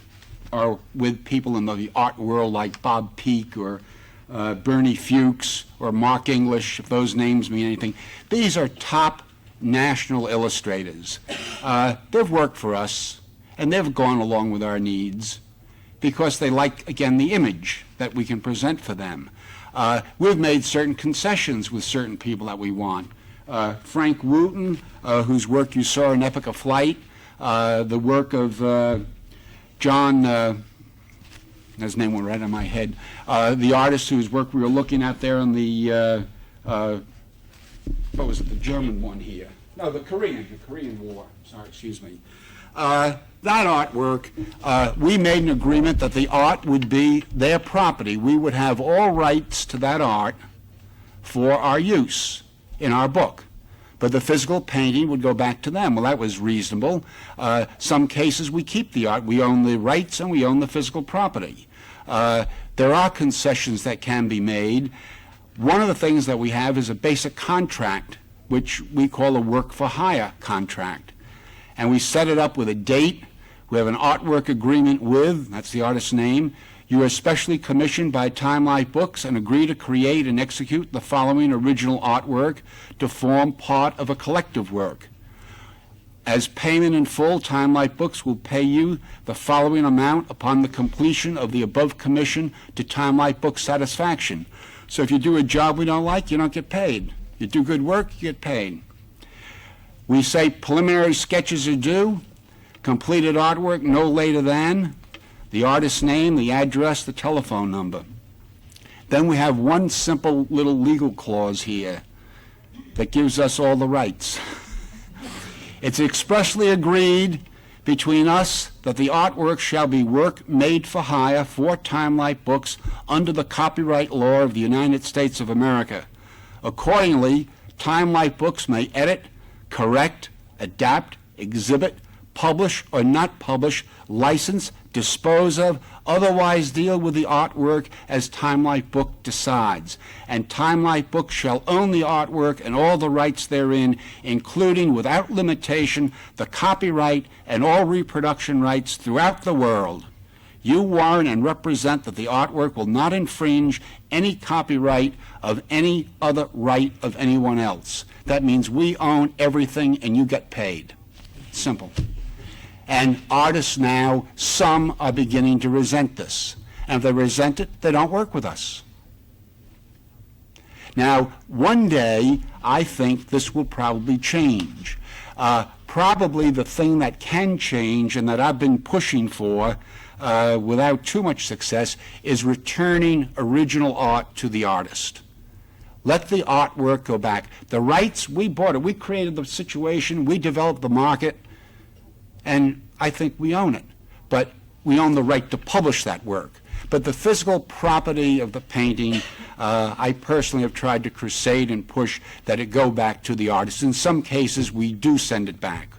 people in the art world like Bob Peake or Bernie Fuchs or Mark English, if those names mean anything. These are top national illustrators. They've worked for us, and they've gone along with our needs because they like, again, the image that we can present for them. We've made certain concessions with certain people that we want. Frank Wooten, whose work you saw in Epic of Flight, the work of John, his name went right on my head, the artist whose work we were looking at there in the, what was it, the German one here? No, the Korean War. Sorry, excuse me. That artwork, we made an agreement that the art would be their property. We would have all rights to that art for our use in our book. But the physical painting would go back to them. Well, that was reasonable. Some cases we keep the art. We own the rights and we own the physical property. There are concessions that can be made. One of the things that we have is a basic contract, which we call a work-for-hire contract. And we set it up with a date. We have an artwork agreement with, that's the artist's name. You are specially commissioned by Time Life Books and agree to create and execute the following original artwork to form part of a collective work. As payment in full, Time Life Books will pay you the following amount upon the completion of the above commission to Time Life Books' satisfaction. So if you do a job we don't like, you don't get paid. You do good work, you get paid. We say preliminary sketches are due, completed artwork no later than, the artist's name, the address, the telephone number. Then we have one simple little legal clause here that gives us all the rights. It's expressly agreed between us that the artwork shall be work made for hire for Time Life Books under the copyright law of the United States of America. Accordingly, Time Life Books may edit, correct, adapt, exhibit, publish or not publish, license, dispose of, otherwise deal with the artwork as Time Life Book decides. And Time Life Book shall own the artwork and all the rights therein, including, without limitation, the copyright and all reproduction rights throughout the world. You warrant and represent that the artwork will not infringe any copyright of any other right of anyone else. That means we own everything and you get paid. Simple. And artists now, some are beginning to resent this. And if they resent it, they don't work with us. Now, one day, I think this will probably change. Probably the thing that can change and that I've been pushing for without too much success is returning original art to the artist. Let the artwork go back. The rights, we bought it. We created the situation. We developed the market. And I think we own it. But we own the right to publish that work. But the physical property of the painting, I personally have tried to crusade and push that it go back to the artist. In some cases, we do send it back.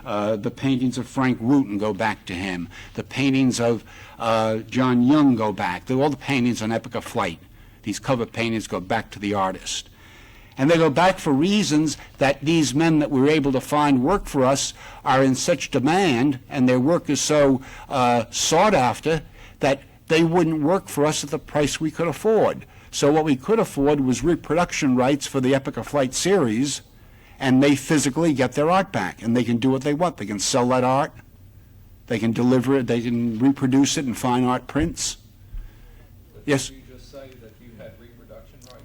The paintings of Frank Wooten go back to him. The paintings of John Young go back. All the paintings on Epic of Flight, these cover paintings go back to the artist. And they go back for reasons that these men that we were able to find work for us are in such demand, and their work is so sought after, that they wouldn't work for us at the price we could afford. So what we could afford was reproduction rights for the Epic of Flight series, and they physically get their art back, and they can do what they want. They can sell that art, they can deliver it, they can reproduce it in fine art prints. But Yes? did you just say that you had reproduction rights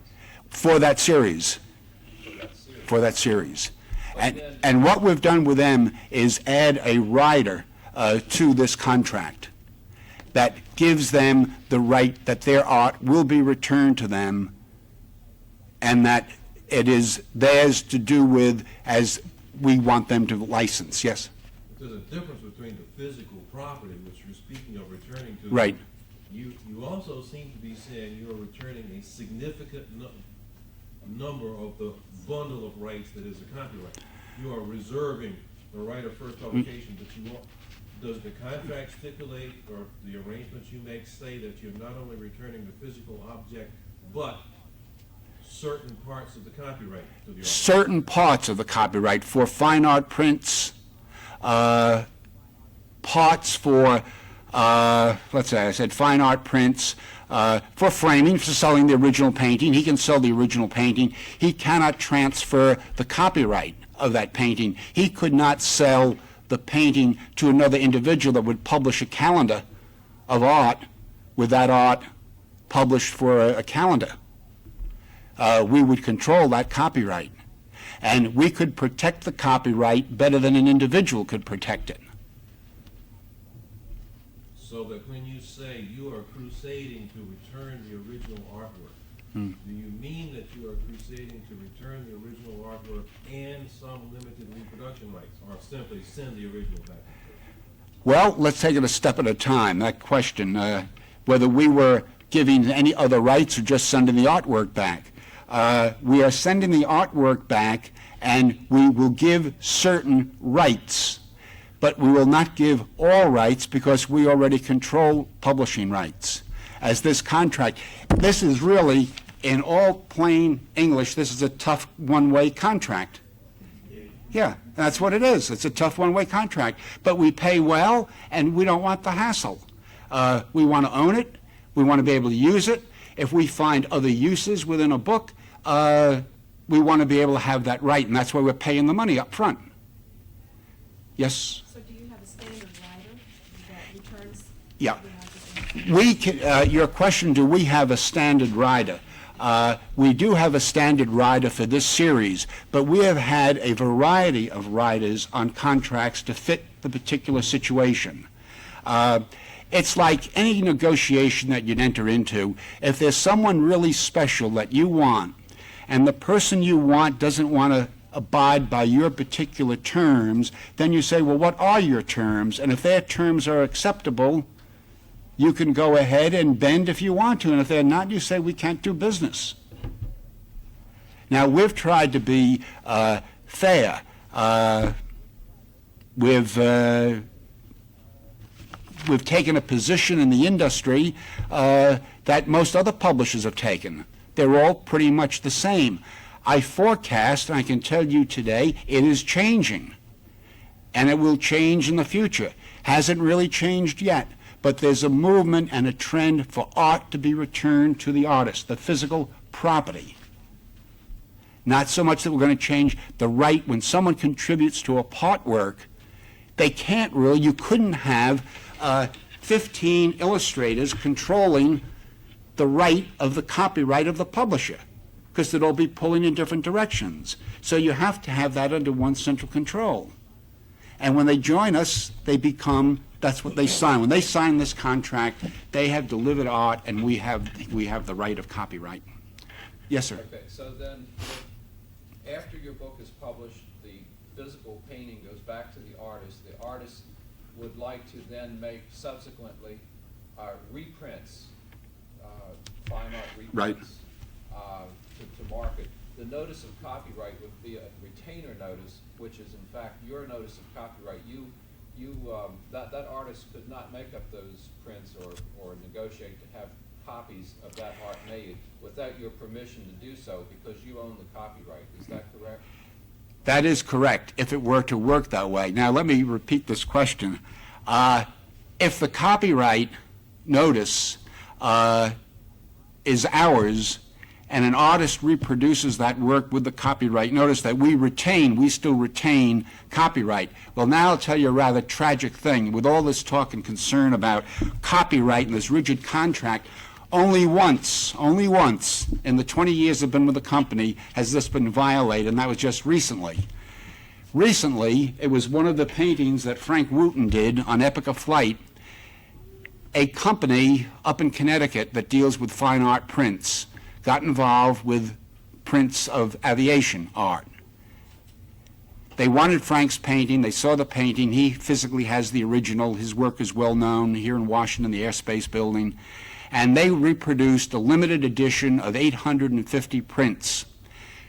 For that series. for that series? For that series. But then- And what we've done with them is add a rider to this contract that gives them the right that their art will be returned to them and that it is theirs to do with as we want them to license. Yes? There's a difference between the physical property, which you're speaking of returning to. Right. You also seem to be saying you're returning a significant number of the bundle of rights that is a copyright. You are reserving the right of first publication, but you want, does the contract stipulate or the arrangements you make say that you're not only returning the physical object, but certain parts of the copyright to the artist? Certain parts of the copyright for fine art prints, parts for, let's say I said fine art prints, for framing, for selling the original painting. He can sell the original painting. He cannot transfer the copyright of that painting. He could not sell the painting to another individual that would publish a calendar of art with that art published for a calendar. We would control that copyright. And we could protect the copyright better than an individual could protect it. So that when you say you are crusading to return the original artwork, do you mean that you are crusading to return the original artwork and some limited reproduction rights, or simply send the original back? Well, let's take it a step at a time. That question, whether we were giving any other rights or just sending the artwork back. We are sending the artwork back, and we will give certain rights, but we will not give all rights because we already control publishing rights. As this contract, this is really, in all plain English, this is a tough one-way contract. Yeah, that's what it is. It's a tough one-way contract. But we pay well, and we don't want the hassle. We want to own it. We want to be able to use it. If we find other uses within a book, we want to be able to have that right, and that's why we're paying the money up front. Yes? So do you have a standard writer that returns? Yeah. We can, your question, do we have a standard rider? We do have a standard rider for this series, but we have had a variety of riders on contracts to fit the particular situation. It's like any negotiation that you'd enter into. If there's someone really special that you want, and the person you want doesn't want to abide by your particular terms, then you say, well, what are your terms? And if their terms are acceptable, you can go ahead and bend if you want to, and if they're not, you say, we can't do business. Now, we've tried to be fair. We've taken a position in the industry that most other publishers have taken. They're all pretty much the same. I forecast, and I can tell you today, it is changing, and it will change in the future. Hasn't really changed yet. But there's a movement and a trend for art to be returned to the artist, the physical property. Not so much that we're going to change the right. When someone contributes to a part work, they can't really, you couldn't have 15 illustrators controlling the right of the copyright of the publisher, because they'd all be pulling in different directions. So you have to have that under one central control. And when they join us, they become, that's what they sign. When they sign this contract, they have delivered art, and we have the right of copyright. Yes, sir. Okay, so then, after your book is published, the physical painting goes back to the artist. The artist would like to then make subsequently reprints, fine art reprints, to market. The notice of copyright would be a retainer notice, which is in fact your notice of copyright. That artist could not make up those prints or negotiate to have copies of that art made without your permission to do so, because you own the copyright. Is that correct? That is correct, if it were to work that way. Now, let me repeat this question. If the copyright notice is ours, and an artist reproduces that work with the copyright notice that we still retain copyright. Well, now I'll tell you a rather tragic thing. With all this talk and concern about copyright and this rigid contract, only once in the 20 years I've been with the company has this been violated, and that was just recently. Recently, it was one of the paintings that Frank Wooten did on Epic of Flight. A company up in Connecticut that deals with fine art prints got involved with prints of aviation art. They wanted Frank's painting. They saw the painting. He physically has the original. His work is well known here in Washington, the Airspace Building. And they reproduced a limited edition of 850 prints.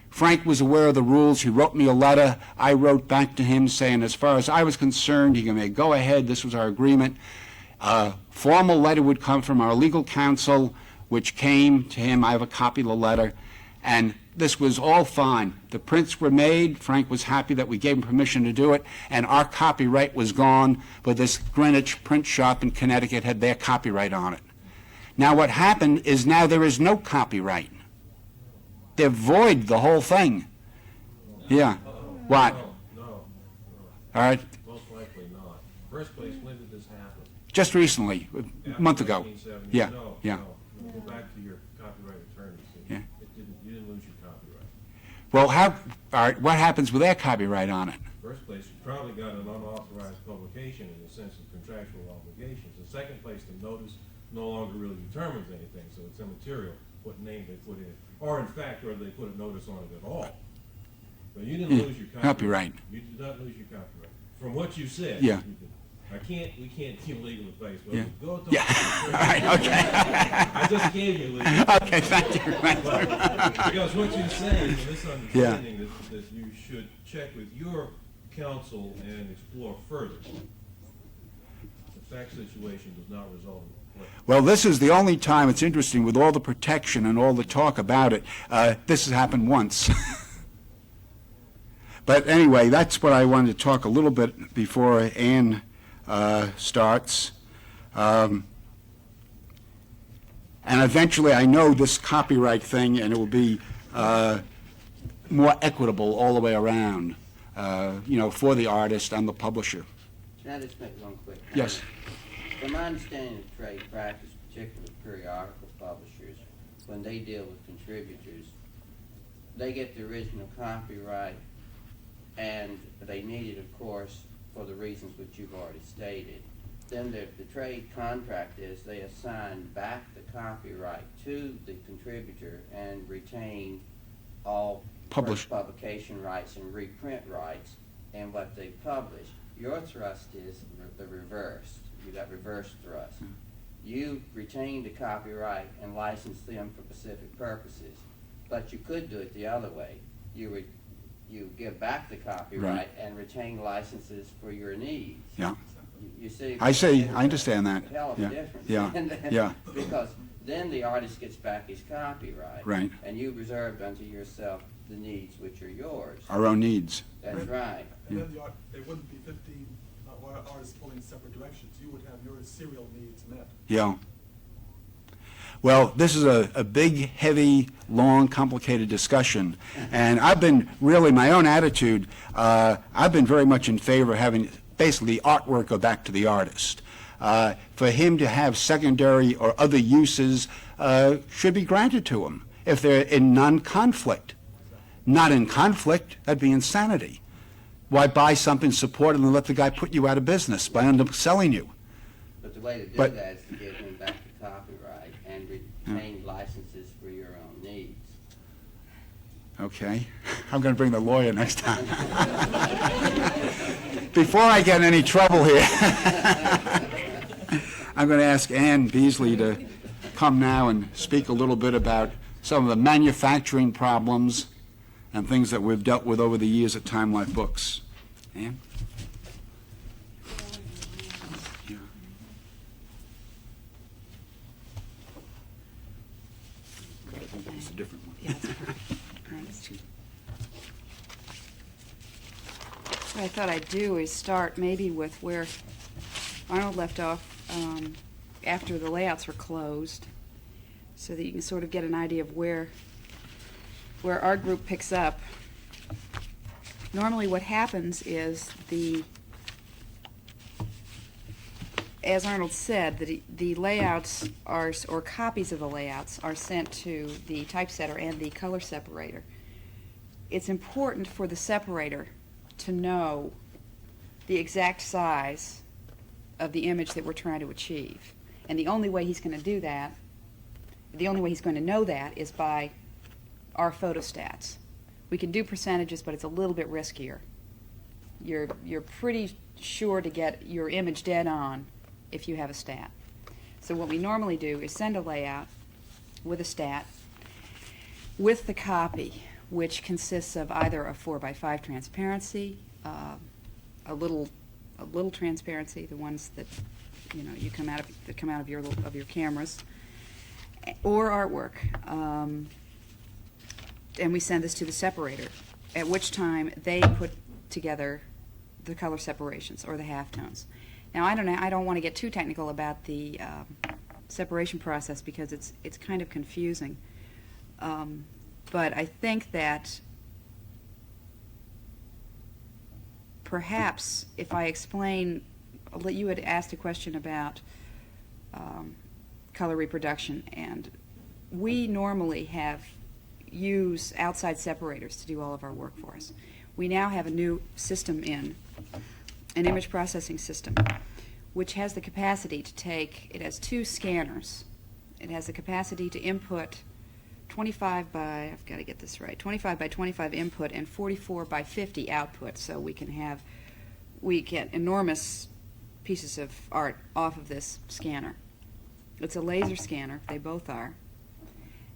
Frank was aware of the rules. He wrote me a letter. I wrote back to him saying, as far as I was concerned, he can go ahead. This was our agreement. A formal letter would come from our legal counsel, which came to him. I have a copy of the letter, and this was all fine. The prints were made. Frank was happy that we gave him permission to do it, and our copyright was gone, but this Greenwich print shop in Connecticut had their copyright on it. Now what happened is now there is no copyright. They're void, the whole thing. Yeah. What? No, All right. most likely not. First place, when did this happen? Just recently, a month ago. After 1970? Yeah, No, yeah. no. Go back to your copyright attorney. See, Yeah. You didn't lose your copyright. Well, all right, what happens with their copyright on it? First place, you probably got an unauthorized publication in the sense of contractual obligations. In second place, the notice no longer really determines anything, so it's immaterial what name they put in. Or in fact, whether they put a notice on it at all. But you didn't lose your Copyright. You did not lose your copyright. From what you said. Yeah. You did. We can't give legal advice, but Yeah. go talk Yeah. to All right, okay. I just gave you legal Okay, thank you. because what you say is a misunderstanding that you should check with your counsel and explore further. The fact situation does not result in what. Well, this is the only time, it's interesting, with all the protection and all the talk about it, this has happened once. But anyway, that's what I wanted to talk a little bit before Ann starts. And eventually, I know this copyright thing, and it will be more equitable all the way around, for the artist and the publisher. Can I just make one quick comment? Yes. From my understanding of trade practice, particularly periodical publishers, when they deal with contributors, they get the original copyright, and they need it, of course, for the reasons which you've already stated. Then the trade contract is they assign back the copyright to the contributor and retain all first publication rights and reprint rights and what they publish. Your thrust is the reverse. You got reverse thrust. You retain the copyright and license them for specific purposes, but you could do it the other way. You give back the copyright Right. and retain licenses for your needs. Yeah. You see? I see. I understand that. Hell of Yeah. a difference. Yeah. And then- Yeah. Because then the artist gets back his copyright. Right. And you reserved unto yourself the needs which are yours. Our own needs. That's right. And then there wouldn't be 15 artists pulling separate directions. You would have your serial needs met. Yeah. Well, this is a big, heavy, long, complicated discussion. And I've been really, my own attitude, I've been very much in favor of having basically the artwork go back to the artist. For him to have secondary or other uses should be granted to him if they're in non-conflict. Not in conflict, that'd be insanity. Why buy something supported and let the guy put you out of business by underselling you? But the way to do But- that is to give him back the copyright and retain licenses for your own needs. Okay, I'm going to bring the lawyer next time. Before I get in any trouble here, I'm going to ask Ann Beasley to come now and speak a little bit about some of the manufacturing problems and things that we've dealt with over the years at Time Life Books. Ann? Yeah. It's a different one. Yeah, that's fine. Thanks. What I thought I'd do is start maybe with where Arnold left off after the layouts were closed, so that you can sort of get an idea of where our group picks up. Normally what happens is as Arnold said, the layouts are, or copies of the layouts are sent to the typesetter and the color separator. It's important for the separator to know the exact size of the image that we're trying to achieve. And the only way he's going to do that, the only way he's going to know that is by our photostats. We can do percentages, but it's a little bit riskier. You're pretty sure to get your image dead on if you have a stat. So what we normally do is send a layout with a stat with the copy, which consists of either a 4x5 transparency, a little transparency, the ones that you come out of your cameras, or artwork. And we send this to the separator, at which time they put together the color separations or the halftones. Now I don't want to get too technical about the separation process because it's kind of confusing. But I think that perhaps if I explain, you had asked a question about color reproduction, and we normally use outside separators to do all of our work for us. We now have a new system in, an image processing system, which has the capacity to take, it has 2 scanners. It has the capacity to input 25 by, I've got to get this right, 25 by 25 input and 44 by 50 output, so we get enormous pieces of art off of this scanner. It's a laser scanner, they both are,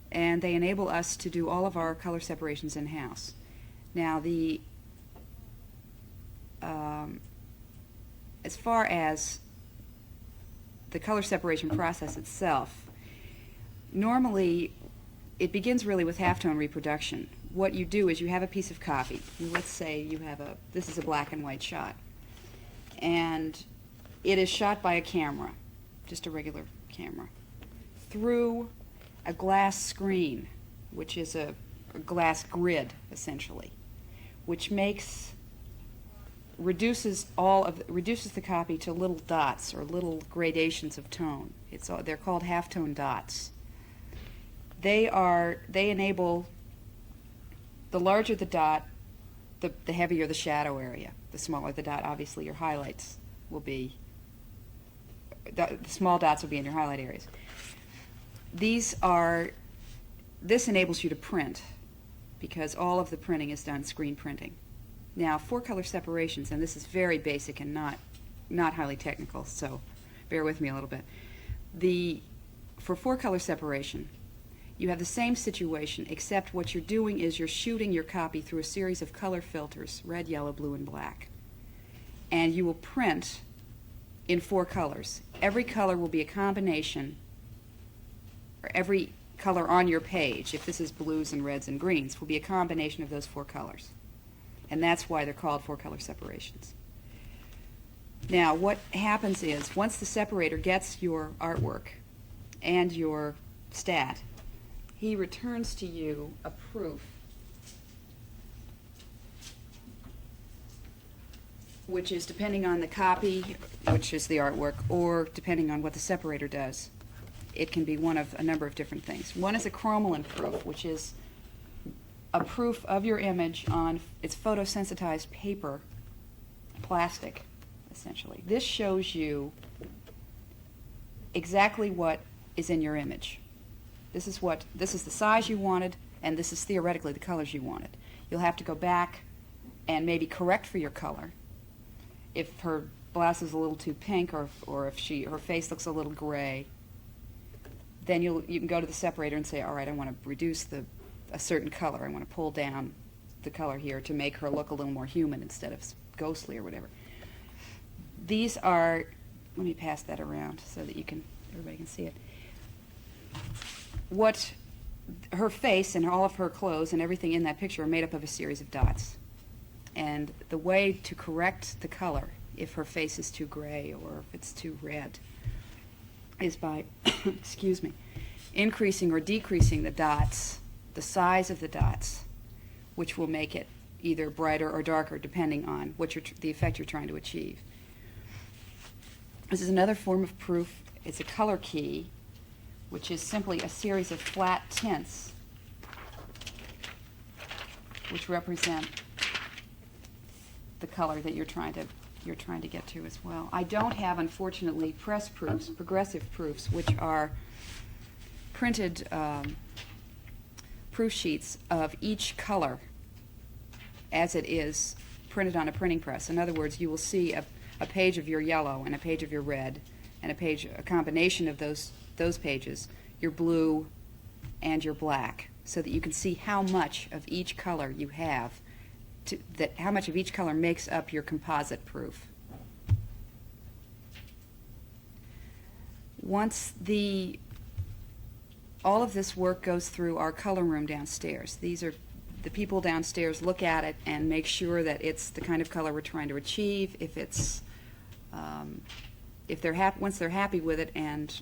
and they enable us to do all of our color separations in-house. Now, as far as the color separation process itself, normally it begins really with halftone reproduction. What you do is you have a piece of copy. Let's say you have this is a black and white shot, and it is shot by a camera, just a regular camera, through a glass screen, which is a glass grid, essentially, which reduces the copy to little dots or little gradations of tone. They're called halftone dots. They enable, the larger the dot, the heavier the shadow area. The smaller the dot, obviously your highlights will be, the small dots will be in your highlight areas. This enables you to print, because all of the printing is done screen printing. Now, 4 color separations, and this is very basic and not highly technical, so bear with me a little bit. For 4 color separation, you have the same situation, except what you're doing is you're shooting your copy through a series of color filters, red, yellow, blue, and black. And you will print in 4 colors. Every color will be a combination, or every color on your page, if this is blues and reds and greens, will be a combination of those 4 colors. And that's why they're called 4 color separations. Now, what happens is, once the separator gets your artwork and your stat, he returns to you a proof which is, depending on the copy, which is the artwork, or depending on what the separator does, it can be one of a number of different things. One is a chromalin proof, which is a proof of your image on its photosensitized paper, plastic, essentially. This shows you exactly what is in your image. This is the size you wanted, and this is theoretically the colors you wanted. You'll have to go back and maybe correct for your color. If her blouse is a little too pink, or if her face looks a little gray, then you can go to the separator and say, all right, I want to reduce a certain color. I want to pull down the color here to make her look a little more human instead of ghostly or whatever. These are, let me pass that around so that everybody can see it. What her face and all of her clothes and everything in that picture are made up of a series of dots. And the way to correct the color, if her face is too gray or if it's too red, is by, excuse me, increasing or decreasing the dots, the size of the dots, which will make it either brighter or darker depending on the effect you're trying to achieve. This is another form of proof. It's a color key, which is simply a series of flat tints which represent the color that you're trying to get to as well. I don't have, unfortunately, press proofs, progressive proofs, which are printed proof sheets of each color as it is printed on a printing press. In other words, you will see a page of your yellow and a page of your red and a combination of those pages, your blue and your black, so that you can see how much of each color you have, how much of each color makes up your composite proof. Once all of this work goes through our color room downstairs. These are the people downstairs look at it and make sure that it's the kind of color we're trying to achieve. If they're once they're happy with it and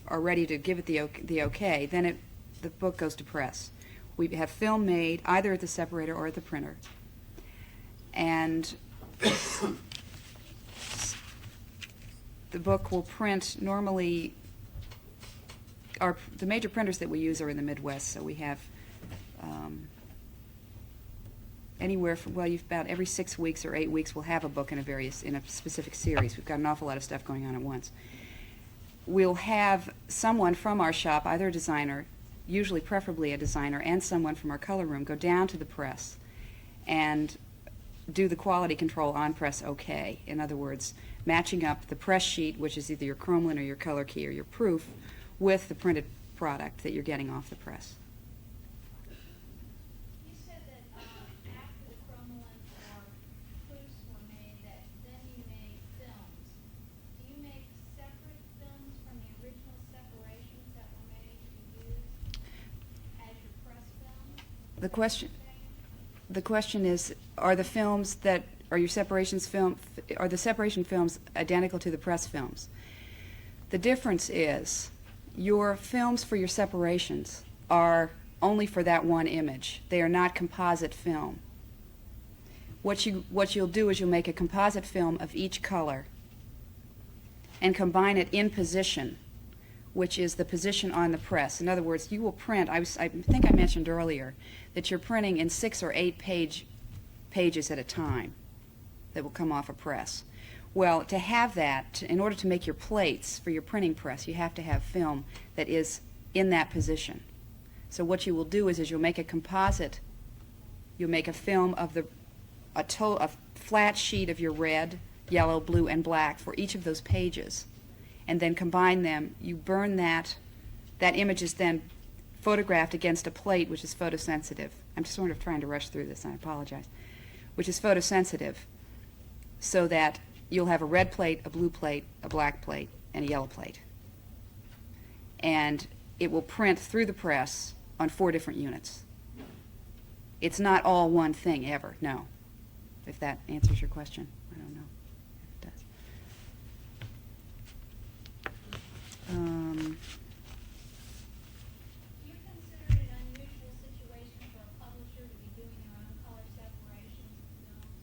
are ready to give it the okay, then the book goes to press. We have film made either at the separator or at the printer, and the book will print normally. The major printers that we use are in the Midwest, so we have anywhere from, well, about every 6 weeks or 8 weeks we'll have a book in a specific series. We've got an awful lot of stuff going on at once. We'll have someone from our shop, either a designer, usually preferably a designer, and someone from our color room go down to the press and do the quality control on press okay. In other words, matching up the press sheet, which is either your chromelin or your color key or your proof, with the printed product that you're getting off the press. You said that after the chromelin or proofs were made, that then you made films. Do you make separate films from the original separations that were made to use as your press films? The question is, are the films that are your separations film, are the separation films identical to the press films? The difference is your films for your separations are only for that one image. They are not composite film. What you'll do is you'll make a composite film of each color and combine it in position, which is the position on the press. In other words, you will print, I think I mentioned earlier, that you're printing in 6 or 8 pages at a time that will come off a press. Well, to have that, in order to make your plates for your printing press, you have to have film that is in that position. So what you will do is you'll make a composite, you'll make a film of a flat sheet of your red, yellow, blue, and black for each of those pages, and then combine them. You burn that image is then photographed against a plate which is photosensitive. I'm sort of trying to rush through this, and I apologize. Which is photosensitive, so that you'll have a red plate, a blue plate, a black plate, and a yellow plate. And it will print through the press on 4 different units. It's not all one thing ever, no. If that answers your question. I don't know if it does. Do you consider it an unusual situation for a publisher to be doing their own color separations of films?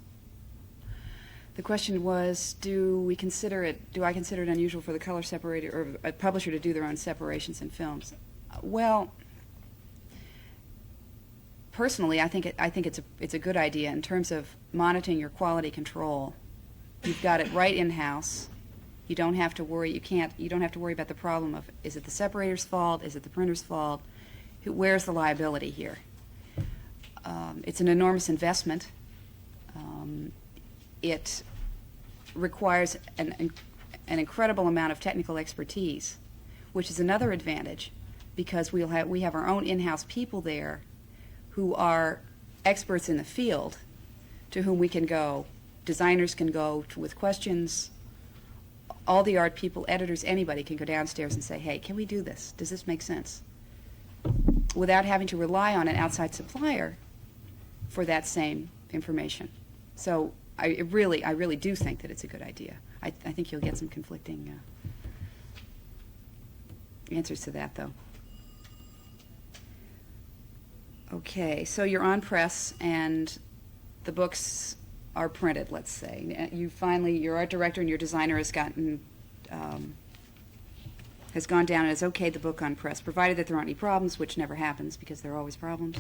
The question was, do I consider it unusual for the color separator or a publisher to do their own separations in films? Well, personally, I think it's a good idea in terms of monitoring your quality control. You've got it right in-house. You don't have to worry. You don't have to worry about the problem of, is it the separator's fault? Is it the printer's fault? Where's the liability here? It's an enormous investment. It requires an incredible amount of technical expertise, which is another advantage, because we have our own in-house people there who are experts in the field, to whom we can go. Designers can go with questions. All the art people, editors, anybody can go downstairs and say, hey, can we do this? Does this make sense? Without having to rely on an outside supplier for that same information. So I really do think that it's a good idea. I think you'll get some conflicting answers to that, though. Okay, so you're on press and the books are printed, let's say. Your art director and your designer has gone down and has okayed the book on press, provided that there aren't any problems, which never happens because there are always problems.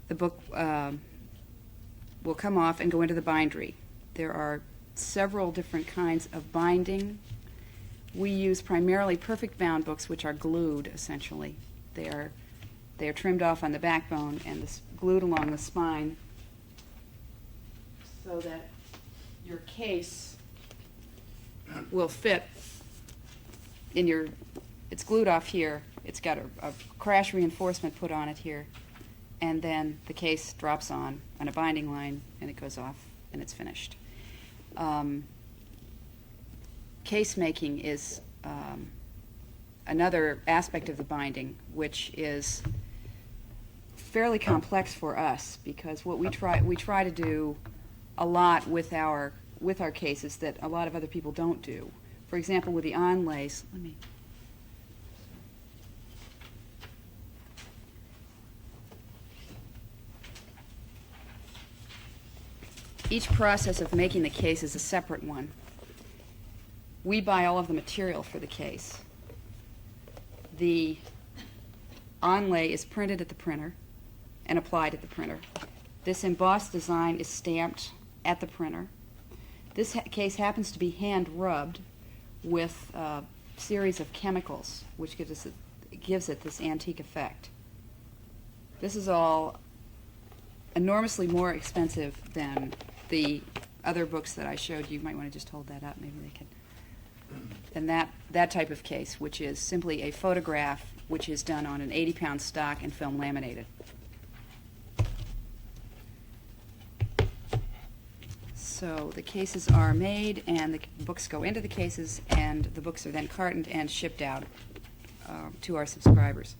The book will come off and go into the bindery. There are several different kinds of binding. We use primarily perfect bound books, which are glued, essentially. They are trimmed off on the backbone and glued along the spine so that your case will fit in your, it's glued off here, it's got a crash reinforcement put on it here, and then the case drops on a binding line and it goes off and it's finished. Case making is another aspect of the binding, which is fairly complex for us, because what we try to do a lot with our cases that a lot of other people don't do. For example, with the onlays, each process of making the case is a separate one. We buy all of the material for the case. The onlay is printed at the printer and applied at the printer. This embossed design is stamped at the printer. This case happens to be hand rubbed with a series of chemicals, which gives it this antique effect. This is all enormously more expensive than the other books that I showed you. You might want to just hold that up, maybe they can. And that type of case, which is simply a photograph which is done on an 80-pound stock and film laminated. So the cases are made, and the books go into the cases, and the books are then cartoned and shipped out to our subscribers.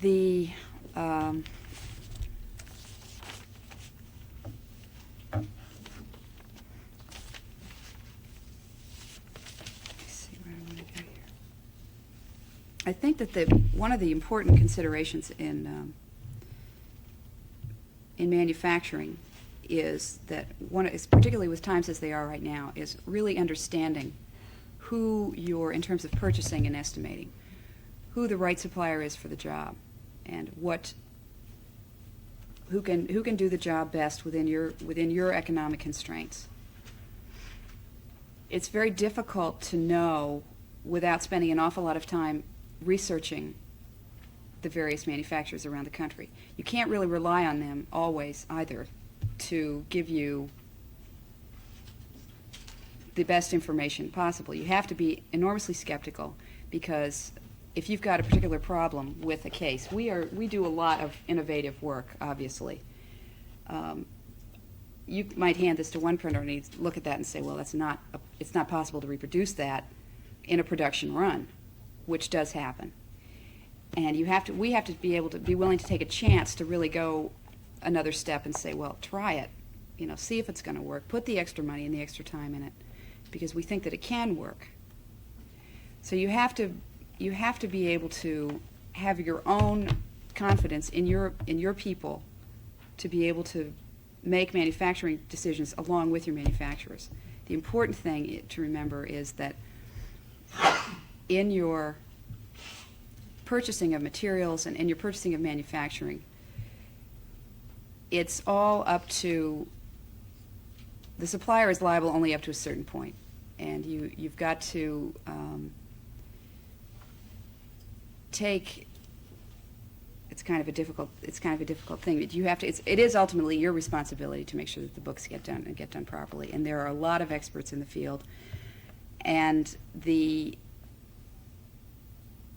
The let's see where I want to go here. I think that one of the important considerations in manufacturing is that particularly with times as they are right now, is really understanding who in terms of purchasing and estimating, who the right supplier is for the job, and who can do the job best within your economic constraints. It's very difficult to know without spending an awful lot of time researching the various manufacturers around the country. You can't really rely on them always either to give you the best information possible. You have to be enormously skeptical, because if you've got a particular problem with a case, we do a lot of innovative work, obviously. You might hand this to one printer and he'd look at that and say, well, it's not possible to reproduce that in a production run, which does happen. And we have to be able to be willing to take a chance to really go another step and say, well, try it, see if it's going to work. Put the extra money and the extra time in it, because we think that it can work. So you have to be able to have your own confidence in your people to be able to make manufacturing decisions along with your manufacturers. The important thing to remember is that in your purchasing of materials and in your purchasing of manufacturing, it's all up to the supplier is liable only up to a certain point, and you've got to take. It's kind of a difficult thing. But it is ultimately your responsibility to make sure that the books get done and get done properly. And there are a lot of experts in the field,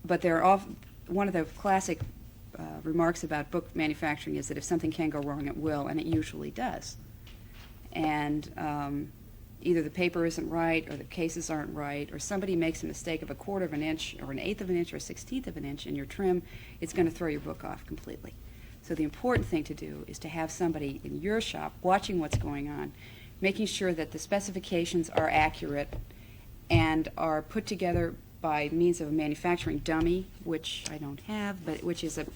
but they're off. One of the classic remarks about book manufacturing is that if something can go wrong, it will, and it usually does. And either the paper isn't right, or the cases aren't right, or somebody makes a mistake of 1/4 of an inch, or 1/8 of an inch, or 1/16 of an inch in your trim, it's going to throw your book off completely. So the important thing to do is to have somebody in your shop watching what's going on, making sure that the specifications are accurate and are put together by means of a manufacturing dummy, which I don't have, but which is a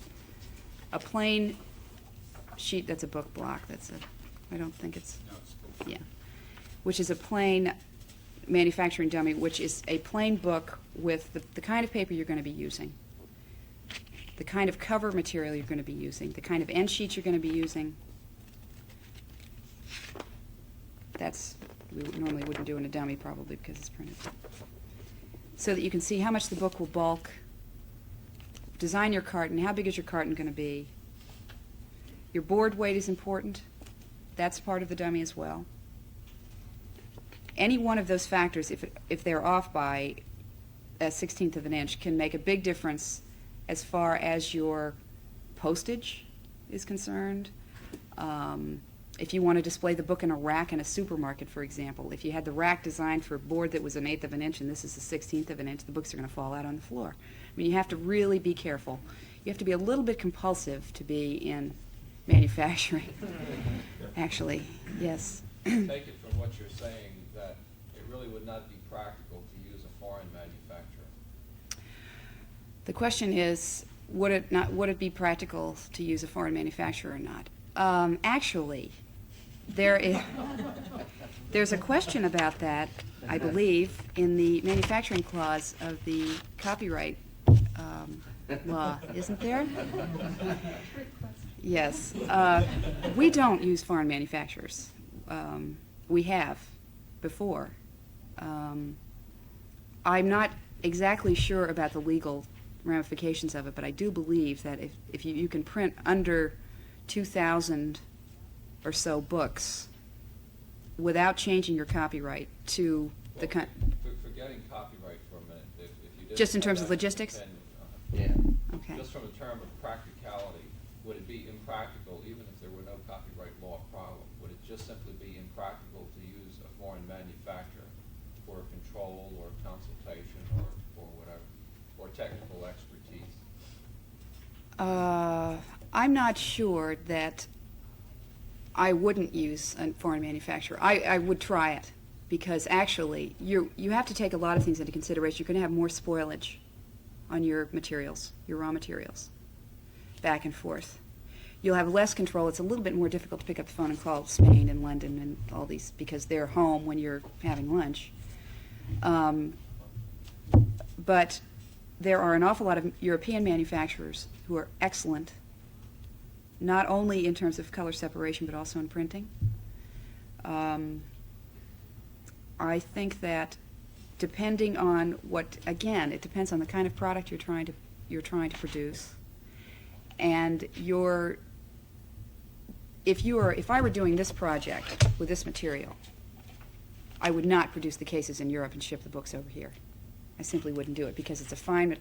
plain sheet. That's a book block. I don't think it's, yeah, which is a plain manufacturing dummy, which is a plain book with the kind of paper you're going to be using, the kind of cover material you're going to be using, the kind of end sheet you're going to be using. We normally wouldn't do in a dummy, probably, because it's printed. So that you can see how much the book will bulk, design your carton, how big is your carton going to be. Your board weight is important. That's part of the dummy as well. Any one of those factors, if they're off by a 1/16 of an inch, can make a big difference as far as your postage is concerned. If you want to display the book in a rack in a supermarket, for example, if you had the rack designed for a board that was 1/8 of an inch and this is a 1/16 of an inch, the books are going to fall out on the floor. I mean, you have to really be careful. You have to be a little bit compulsive to be in manufacturing. Actually, yes. Take it from what you're saying that it really would not be practical to use a foreign manufacturer. The question is, would it be practical to use a foreign manufacturer or not? Actually, There's a question about that, I believe, in the manufacturing clause of the copyright law, isn't there? Yes. We don't use foreign manufacturers. We have before. I'm not exactly sure about the legal ramifications of it, but I do believe that if you can print under 2,000 or so books without changing your copyright to the Forgetting copyright for a minute, if you did. Just in terms of logistics? Yeah. Okay. Just from a term of practicality, would it be impractical, even if there were no copyright law problem, would it just simply be impractical to use a foreign manufacturer for control or consultation or whatever, or technical expertise? I'm not sure that I wouldn't use a foreign manufacturer. I would try it, because actually you have to take a lot of things into consideration. You're going to have more spoilage on your materials, your raw materials, back and forth. You'll have less control. It's a little bit more difficult to pick up the phone and call Spain and London and all these, because they're home when you're having lunch. But there are an awful lot of European manufacturers who are excellent, not only in terms of color separation, but also in printing. I think that depending on what, again, it depends on the kind of product you're trying to produce, and if I were doing this project with this material, I would not produce the cases in Europe and ship the books over here. I simply wouldn't do it, because it's a fine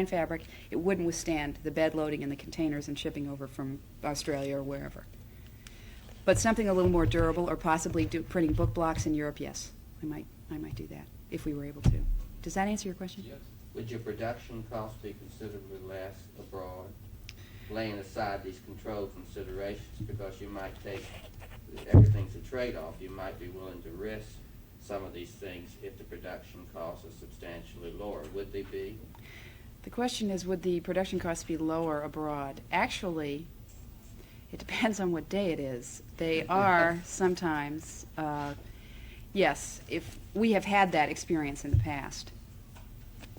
fabric. It wouldn't withstand the bed loading in the containers and shipping over from Australia or wherever. But something a little more durable, or possibly printing book blocks in Europe, yes, I might do that if we were able to. Does that answer your question? Yes. Would your production costs be considerably less abroad, laying aside these control considerations, because you might take, everything's a trade-off, you might be willing to risk some of these things if the production costs are substantially lower? Would they be? The question is, would the production costs be lower abroad? Actually, it depends on what day it is. They are sometimes, yes, if we have had that experience in the past.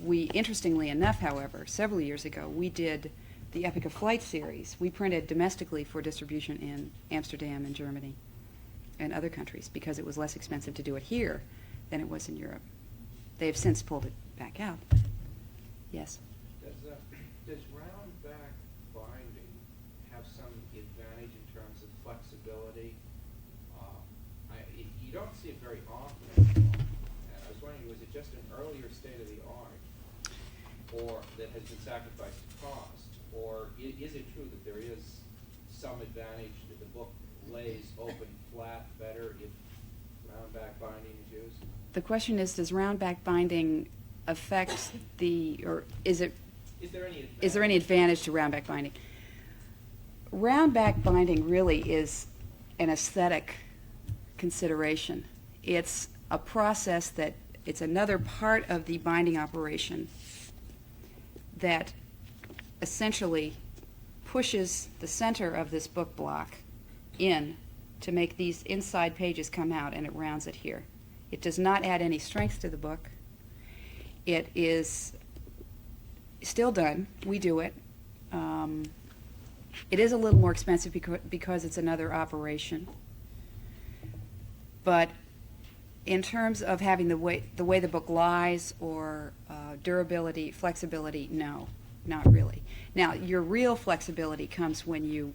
Interestingly enough, however, several years ago, we did the Epic of Flight series. We printed domestically for distribution in Amsterdam and Germany and other countries, because it was less expensive to do it here than it was in Europe. They have since pulled it back out. Yes? Does round back binding have some advantage in terms of flexibility? You don't see it very often anymore. And I was wondering, was it just an earlier state of the art, or that has been sacrificed to cost? Or is it true that there is some advantage that the book lays open flat better if round back binding is used? The question is, does round back binding affect or is there any advantage to round back binding? Round back binding really is an aesthetic consideration. It's a process it's another part of the binding operation that essentially pushes the center of this book block in to make these inside pages come out, and it rounds it here. It does not add any strength to the book. It is still done. We do it. It is a little more expensive because it's another operation. But in terms of having the way the book lies, or durability, flexibility, no, not really. Now, your real flexibility comes when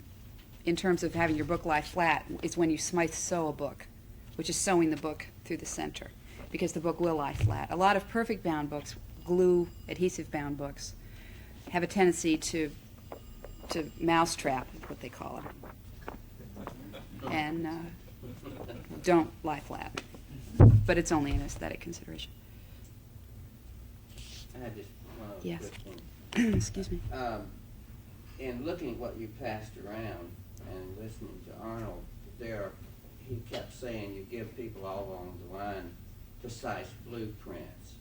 in terms of having your book lie flat, is when you smythe sew a book, which is sewing the book through the center, because the book will lie flat. A lot of perfect bound books, glue, adhesive bound books, have a tendency to mousetrap, what they call it, and don't lie flat. But it's only an aesthetic consideration. I had just one other Yes. quick thing. Excuse me. In looking at what you passed around and listening to Arnold, he kept saying you give people all along the line precise blueprints.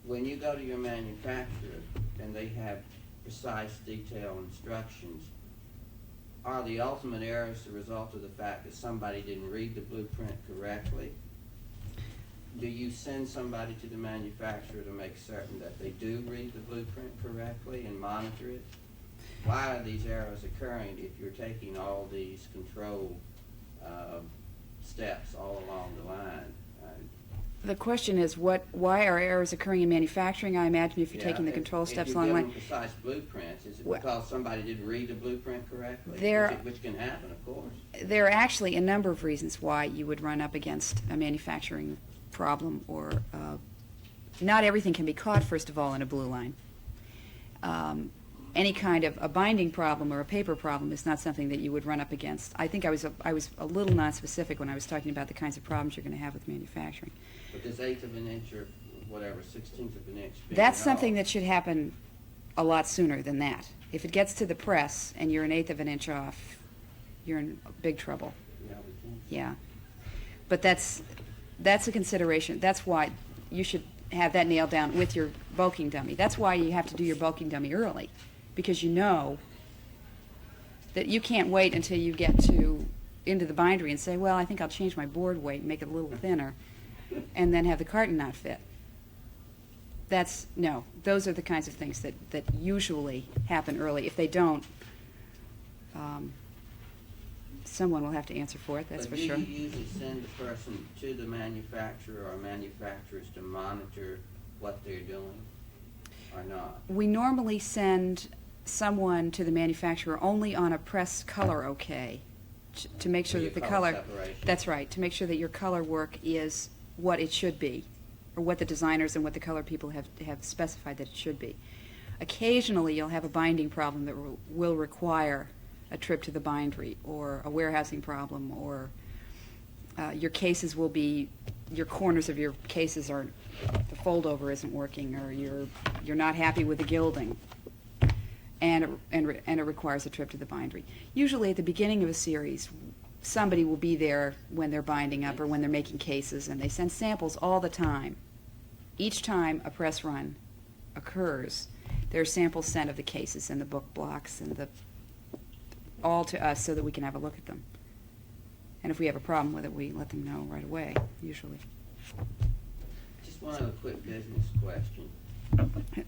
When you go to your manufacturer and they have precise detailed instructions, are the ultimate errors the result of the fact that somebody didn't read the blueprint correctly? Do you send somebody to the manufacturer to make certain that they do read the blueprint correctly and monitor it? Why are these errors occurring if you're taking all these control steps all along the line? The question is, why are errors occurring in manufacturing? I imagine if you're Yeah, taking the control steps if along the you're line. given precise blueprints, is it Well- because somebody didn't read the blueprint correctly? There- Which can happen, of course. There are actually a number of reasons why you would run up against a manufacturing problem, or not everything can be caught, first of all, in a blue line. Any kind of a binding problem or a paper problem is not something that you would run up against. I think I was a little non-specific when I was talking about the kinds of problems you're going to have with manufacturing. But this 1/8 of an inch or whatever, 1/16 of an inch. being That's something off, that should happen a lot sooner than that. If it gets to the press and you're 1/8 of an inch off, you're in big trouble. Yeah, we can. Yeah. But that's a consideration. That's why you should have that nailed down with your bulking dummy. That's why you have to do your bulking dummy early, because you know that you can't wait until you get into the bindery and say, well, I think I'll change my board weight and make it a little thinner, and then have the carton not fit. No, those are the kinds of things that usually happen early. If they don't, someone will have to answer for it, that's But for sure. do you usually send the person to the manufacturer or manufacturers to monitor what they're doing or not? We normally send someone to the manufacturer only on a press color okay, to make sure For that the your color, separation. that's right, to make sure that your color work is what it should be, or what the designers and what the color people have specified that it should be. Occasionally, you'll have a binding problem that will require a trip to the bindery, or a warehousing problem, or your cases will be, your corners of your cases are, the fold over isn't working, or you're not happy with the gilding, and it requires a trip to the bindery. Usually at the beginning of a series, somebody will be there when they're binding up or when they're making cases, and they send samples all the time. Each time a press run occurs, there are samples sent of the cases and the book blocks and all to us so that we can have a look at them. And if we have a problem with it, we let them know right away, usually. Just one other quick business question.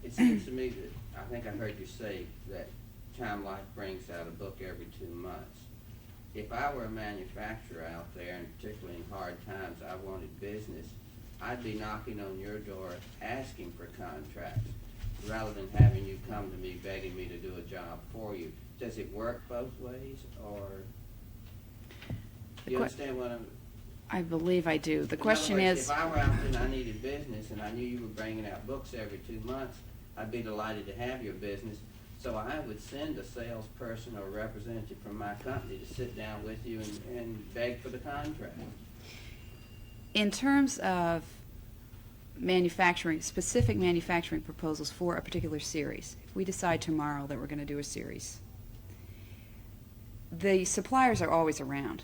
It seems to me that, I think I heard you say that Time Life brings out a book every 2 months. If I were a manufacturer out there, and particularly in hard times, I wanted business, I'd be knocking on your door asking for contracts, rather than having you come to me begging me to do a job for you. Does it work both ways, or do you understand what I'm... I believe I do. The In other question words, is, if I were out there and I needed business and I knew you were bringing out books every 2 months, I'd be delighted to have your business. So I would send a salesperson or representative from my company to sit down with you and beg for the contract. in terms of manufacturing, specific manufacturing proposals for a particular series, if we decide tomorrow that we're going to do a series, the suppliers are always around.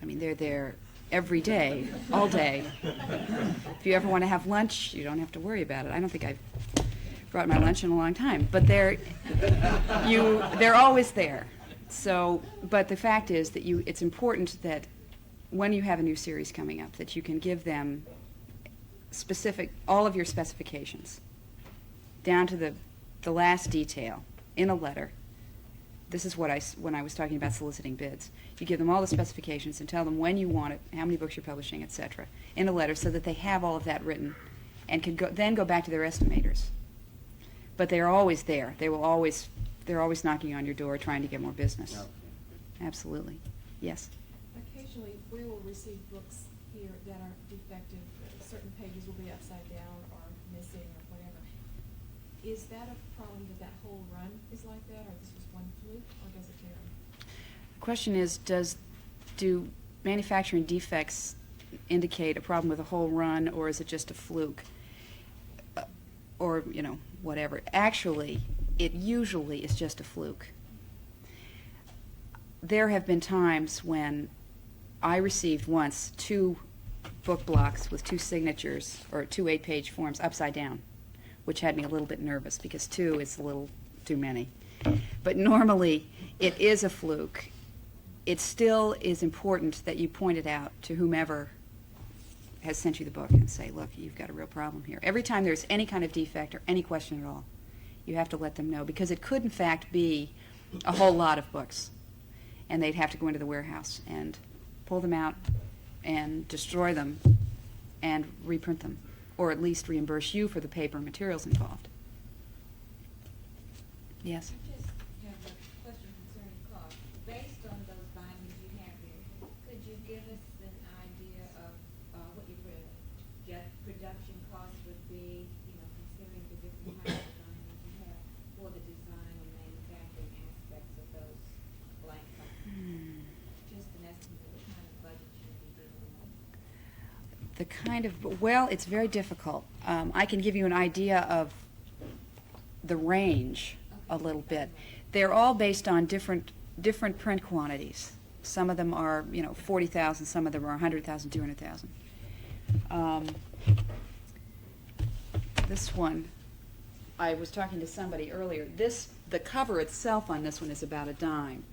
I mean, they're there every day, all day. If you ever want to have lunch, you don't have to worry about it. I don't think I've brought my lunch in a long time, but they're always there. So, but the fact is that it's important that when you have a new series coming up, that you can give them all of your specifications, down to the last detail, in a letter. This is when I was talking about soliciting bids. You give them all the specifications and tell them when you want it, how many books you're publishing, etc., in a letter, so that they have all of that written and can then go back to their estimators. But they're always there. They're always knocking on your door trying to get more business. Okay. Absolutely. Yes. Occasionally, we will receive books here that are defective. Certain pages will be upside down or missing or whatever. Is that a problem that whole run is like that, or this was one fluke, or does it vary? The question is, do manufacturing defects indicate a problem with a whole run, or is it just a fluke? Or, whatever. Actually, it usually is just a fluke. There have been times when I received once 2 book blocks with 2 signatures, or 2 8-page forms upside down, which had me a little bit nervous, because 2 is a little too many. But normally, it is a fluke. It still is important that you point it out to whomever has sent you the book and say, look, you've got a real problem here. Every time there's any kind of defect or any question at all, you have to let them know, because it could in fact be a whole lot of books, and they'd have to go into the warehouse and pull them out and destroy them and reprint them, or at least reimburse you for the paper and materials involved. Yes? I just have a question concerning cost. Based on those bindings you have here, could you give us an idea of what your production cost would be, considering the different types of bindings you have for the design and manufacturing aspects of those blank bindings? Just an estimate of the kind of budget you'd be dealing with. The kind of, well, it's very difficult. I can give you an idea of the range a little bit. They're all based on different print quantities. Some of them are, 40,000, some of them are 100,000, 200,000. This one, I was talking to somebody earlier. The cover itself on this one is about a dime.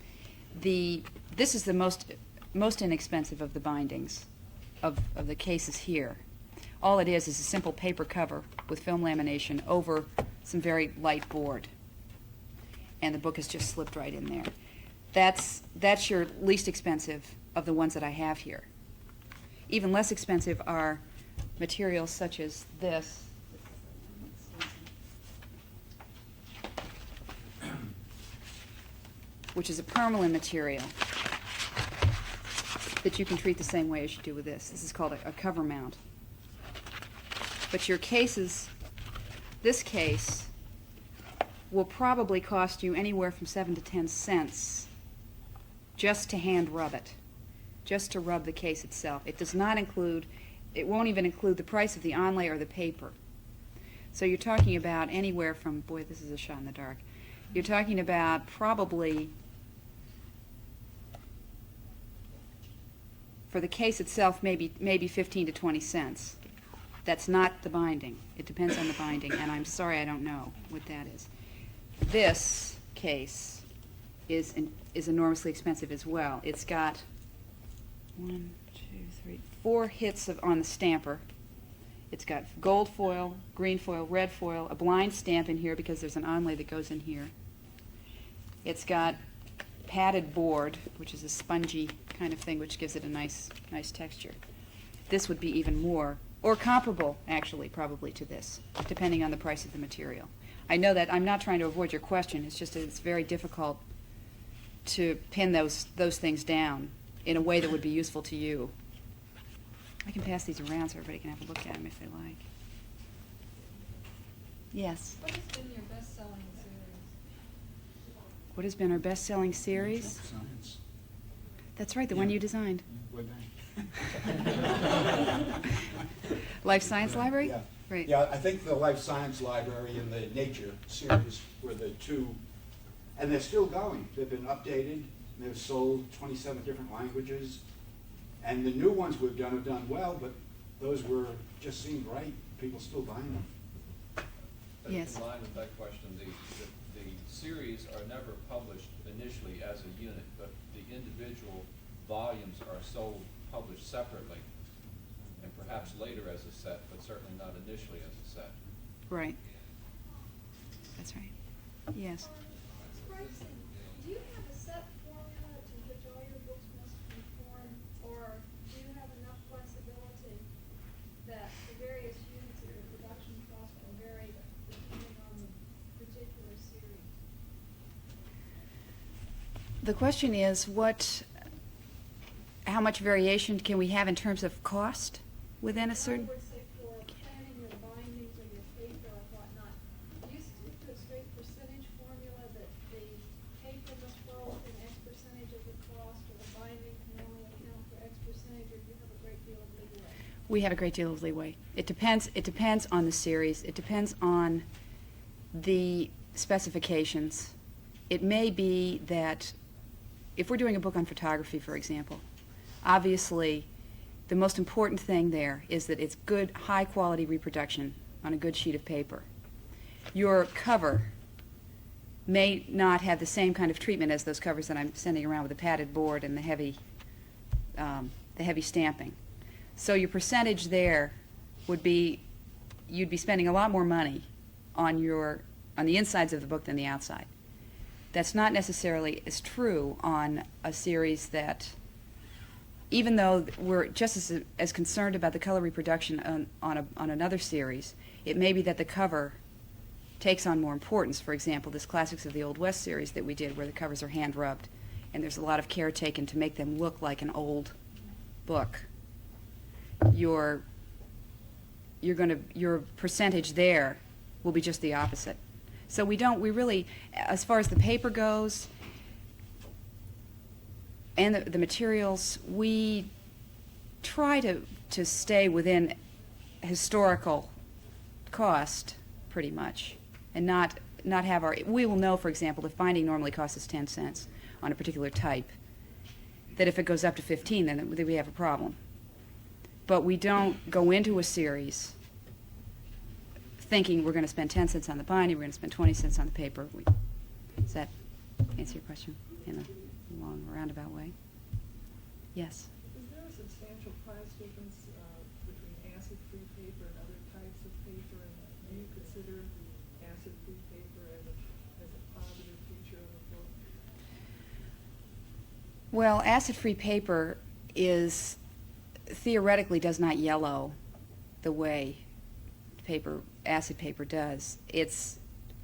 This is the most inexpensive of the bindings of the cases here. All it is a simple paper cover with film lamination over some very light board, and the book is just slipped right in there. That's your least expensive of the ones that I have here. Even less expensive are materials such as this, which is a permalin material that you can treat the same way as you do with this. This is called a cover mount. But your cases, this case will probably cost you anywhere from 7 to 10 cents just to hand rub it, just to rub the case itself. It does not include, it won't even include the price of the onlay or the paper. So you're talking about anywhere from, boy, this is a shot in the dark. You're talking about probably, for the case itself, maybe 15 to 20 cents. That's not the binding. It depends on the binding, and I'm sorry I don't know what that is. This case is enormously expensive as well. It's got 4 hits on the stamper. It's got gold foil, green foil, red foil, a blind stamp in here because there's an onlay that goes in here. It's got padded board, which is a spongy kind of thing, which gives it a nice texture. This would be even more, or comparable, actually, probably to this, depending on the price of the material. I know that I'm not trying to avoid your question. It's just that it's very difficult to pin those things down in a way that would be useful to you. I can pass these around so everybody can have a look at them if they like. Yes? What has been your best-selling series? What has been our best-selling series? Science. That's right, the one you designed. What Life Science Library? Yeah. Right. Yeah, I think the Life Science Library and the Nature series were the two, and they're still going. They've been updated, they've sold 27 different languages, and the new ones we've done have done well, but those just seemed right. People still buying them. But Yes. in line with that question, the series are never published initially as a unit, but the individual volumes are published separately, and perhaps later as a set, but certainly not initially as a set. Right. That's right. Yes. Bryson, do you have a set formula to which all your books must conform, or do you have enough flexibility that the various units of your production cost can vary depending on the particular series? The question is, how much variation can we have in terms of cost within a certain? In other words, say for planning your bindings or your paper or whatnot, do you stick to a straight percentage formula that the paper must fall within X percentage of the cost, or the binding can only account for X percentage, or do you have a great deal of leeway? We have a great deal of leeway. It depends on the series. It depends on the specifications. It may be that if we're doing a book on photography, for example, obviously the most important thing there is that it's good, high-quality reproduction on a good sheet of paper. Your cover may not have the same kind of treatment as those covers that I'm sending around with the padded board and the heavy stamping. So your percentage there would be, you'd be spending a lot more money on the insides of the book than the outside. That's not necessarily as true on a series that, even though we're just as concerned about the color reproduction on another series, it may be that the cover takes on more importance. For example, this Classics of the Old West series that we did, where the covers are hand rubbed, and there's a lot of care taken to make them look like an old book. Your percentage there will be just the opposite. So we really, as far as the paper goes and the materials, we try to stay within historical cost pretty much, and not have we will know, for example, if binding normally costs us 10 cents on a particular type, that if it goes up to 15, then we have a problem. But we don't go into a series thinking we're going to spend 10 cents on the binding, we're going to spend 20 cents on the paper. Does that answer your question in a long, roundabout way? Yes? Is there a substantial price difference between acid-free paper and other types of paper? And do you consider acid-free paper as a positive feature of a book? Well, acid-free paper theoretically does not yellow the way acid paper does.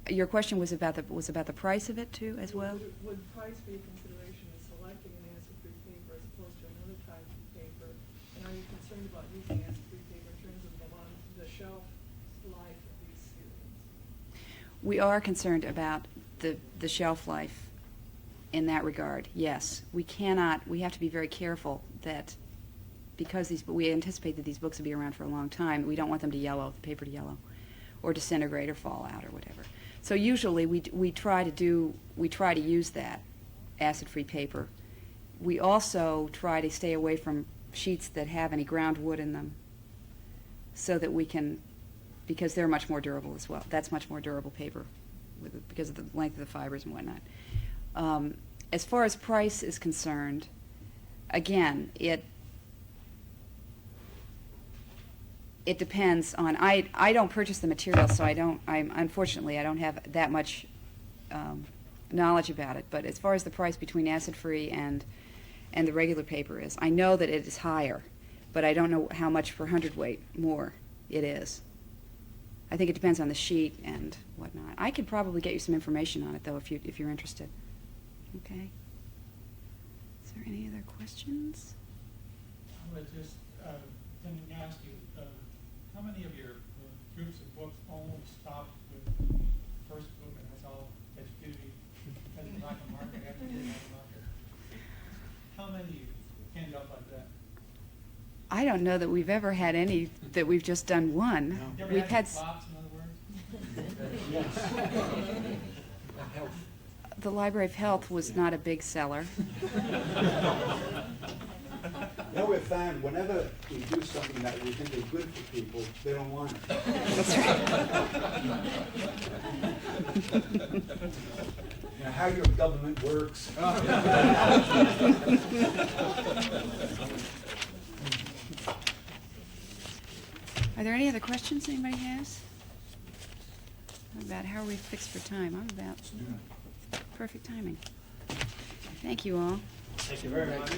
Your question was about the price of it too, as well? Would price be a consideration in selecting an acid-free paper as opposed to another type of paper? And are you concerned about using acid-free paper in terms of the shelf life of these series? We are concerned about the shelf life in that regard, yes. We have to be very careful that, because we anticipate that these books will be around for a long time, we don't want them to yellow, the paper to yellow, or disintegrate or fall out or whatever. So usually we try to use that acid-free paper. We also try to stay away from sheets that have any ground wood in them, so that we can, because they're much more durable as well. That's much more durable paper because of the length of the fibers and whatnot. As far as price is concerned, again, it depends on, I don't purchase the material, so unfortunately I don't have that much knowledge about it. But as far as the price between acid-free and the regular paper is, I know that it is higher, but I don't know how much per hundredweight more it is. I think it depends on the sheet and whatnot. I could probably get you some information on it, though, if you're interested. Okay. Is there any other questions? I was just going to ask you, how many of your groups of books almost stopped with the first book, and that's all that you do, as a black market after the black market? How many end up like that? I don't know that we've ever had any that we've just done one. No. You ever We've had had flops, in other words? Yes. The Library of Health was not a big seller. Now we've found whenever we do something that we think is good for people, they don't want it. That's right. You know, how your government works. Are there any other questions anybody has? About how are we fixed for time? I'm about perfect timing. Thank you all. Thank you very much.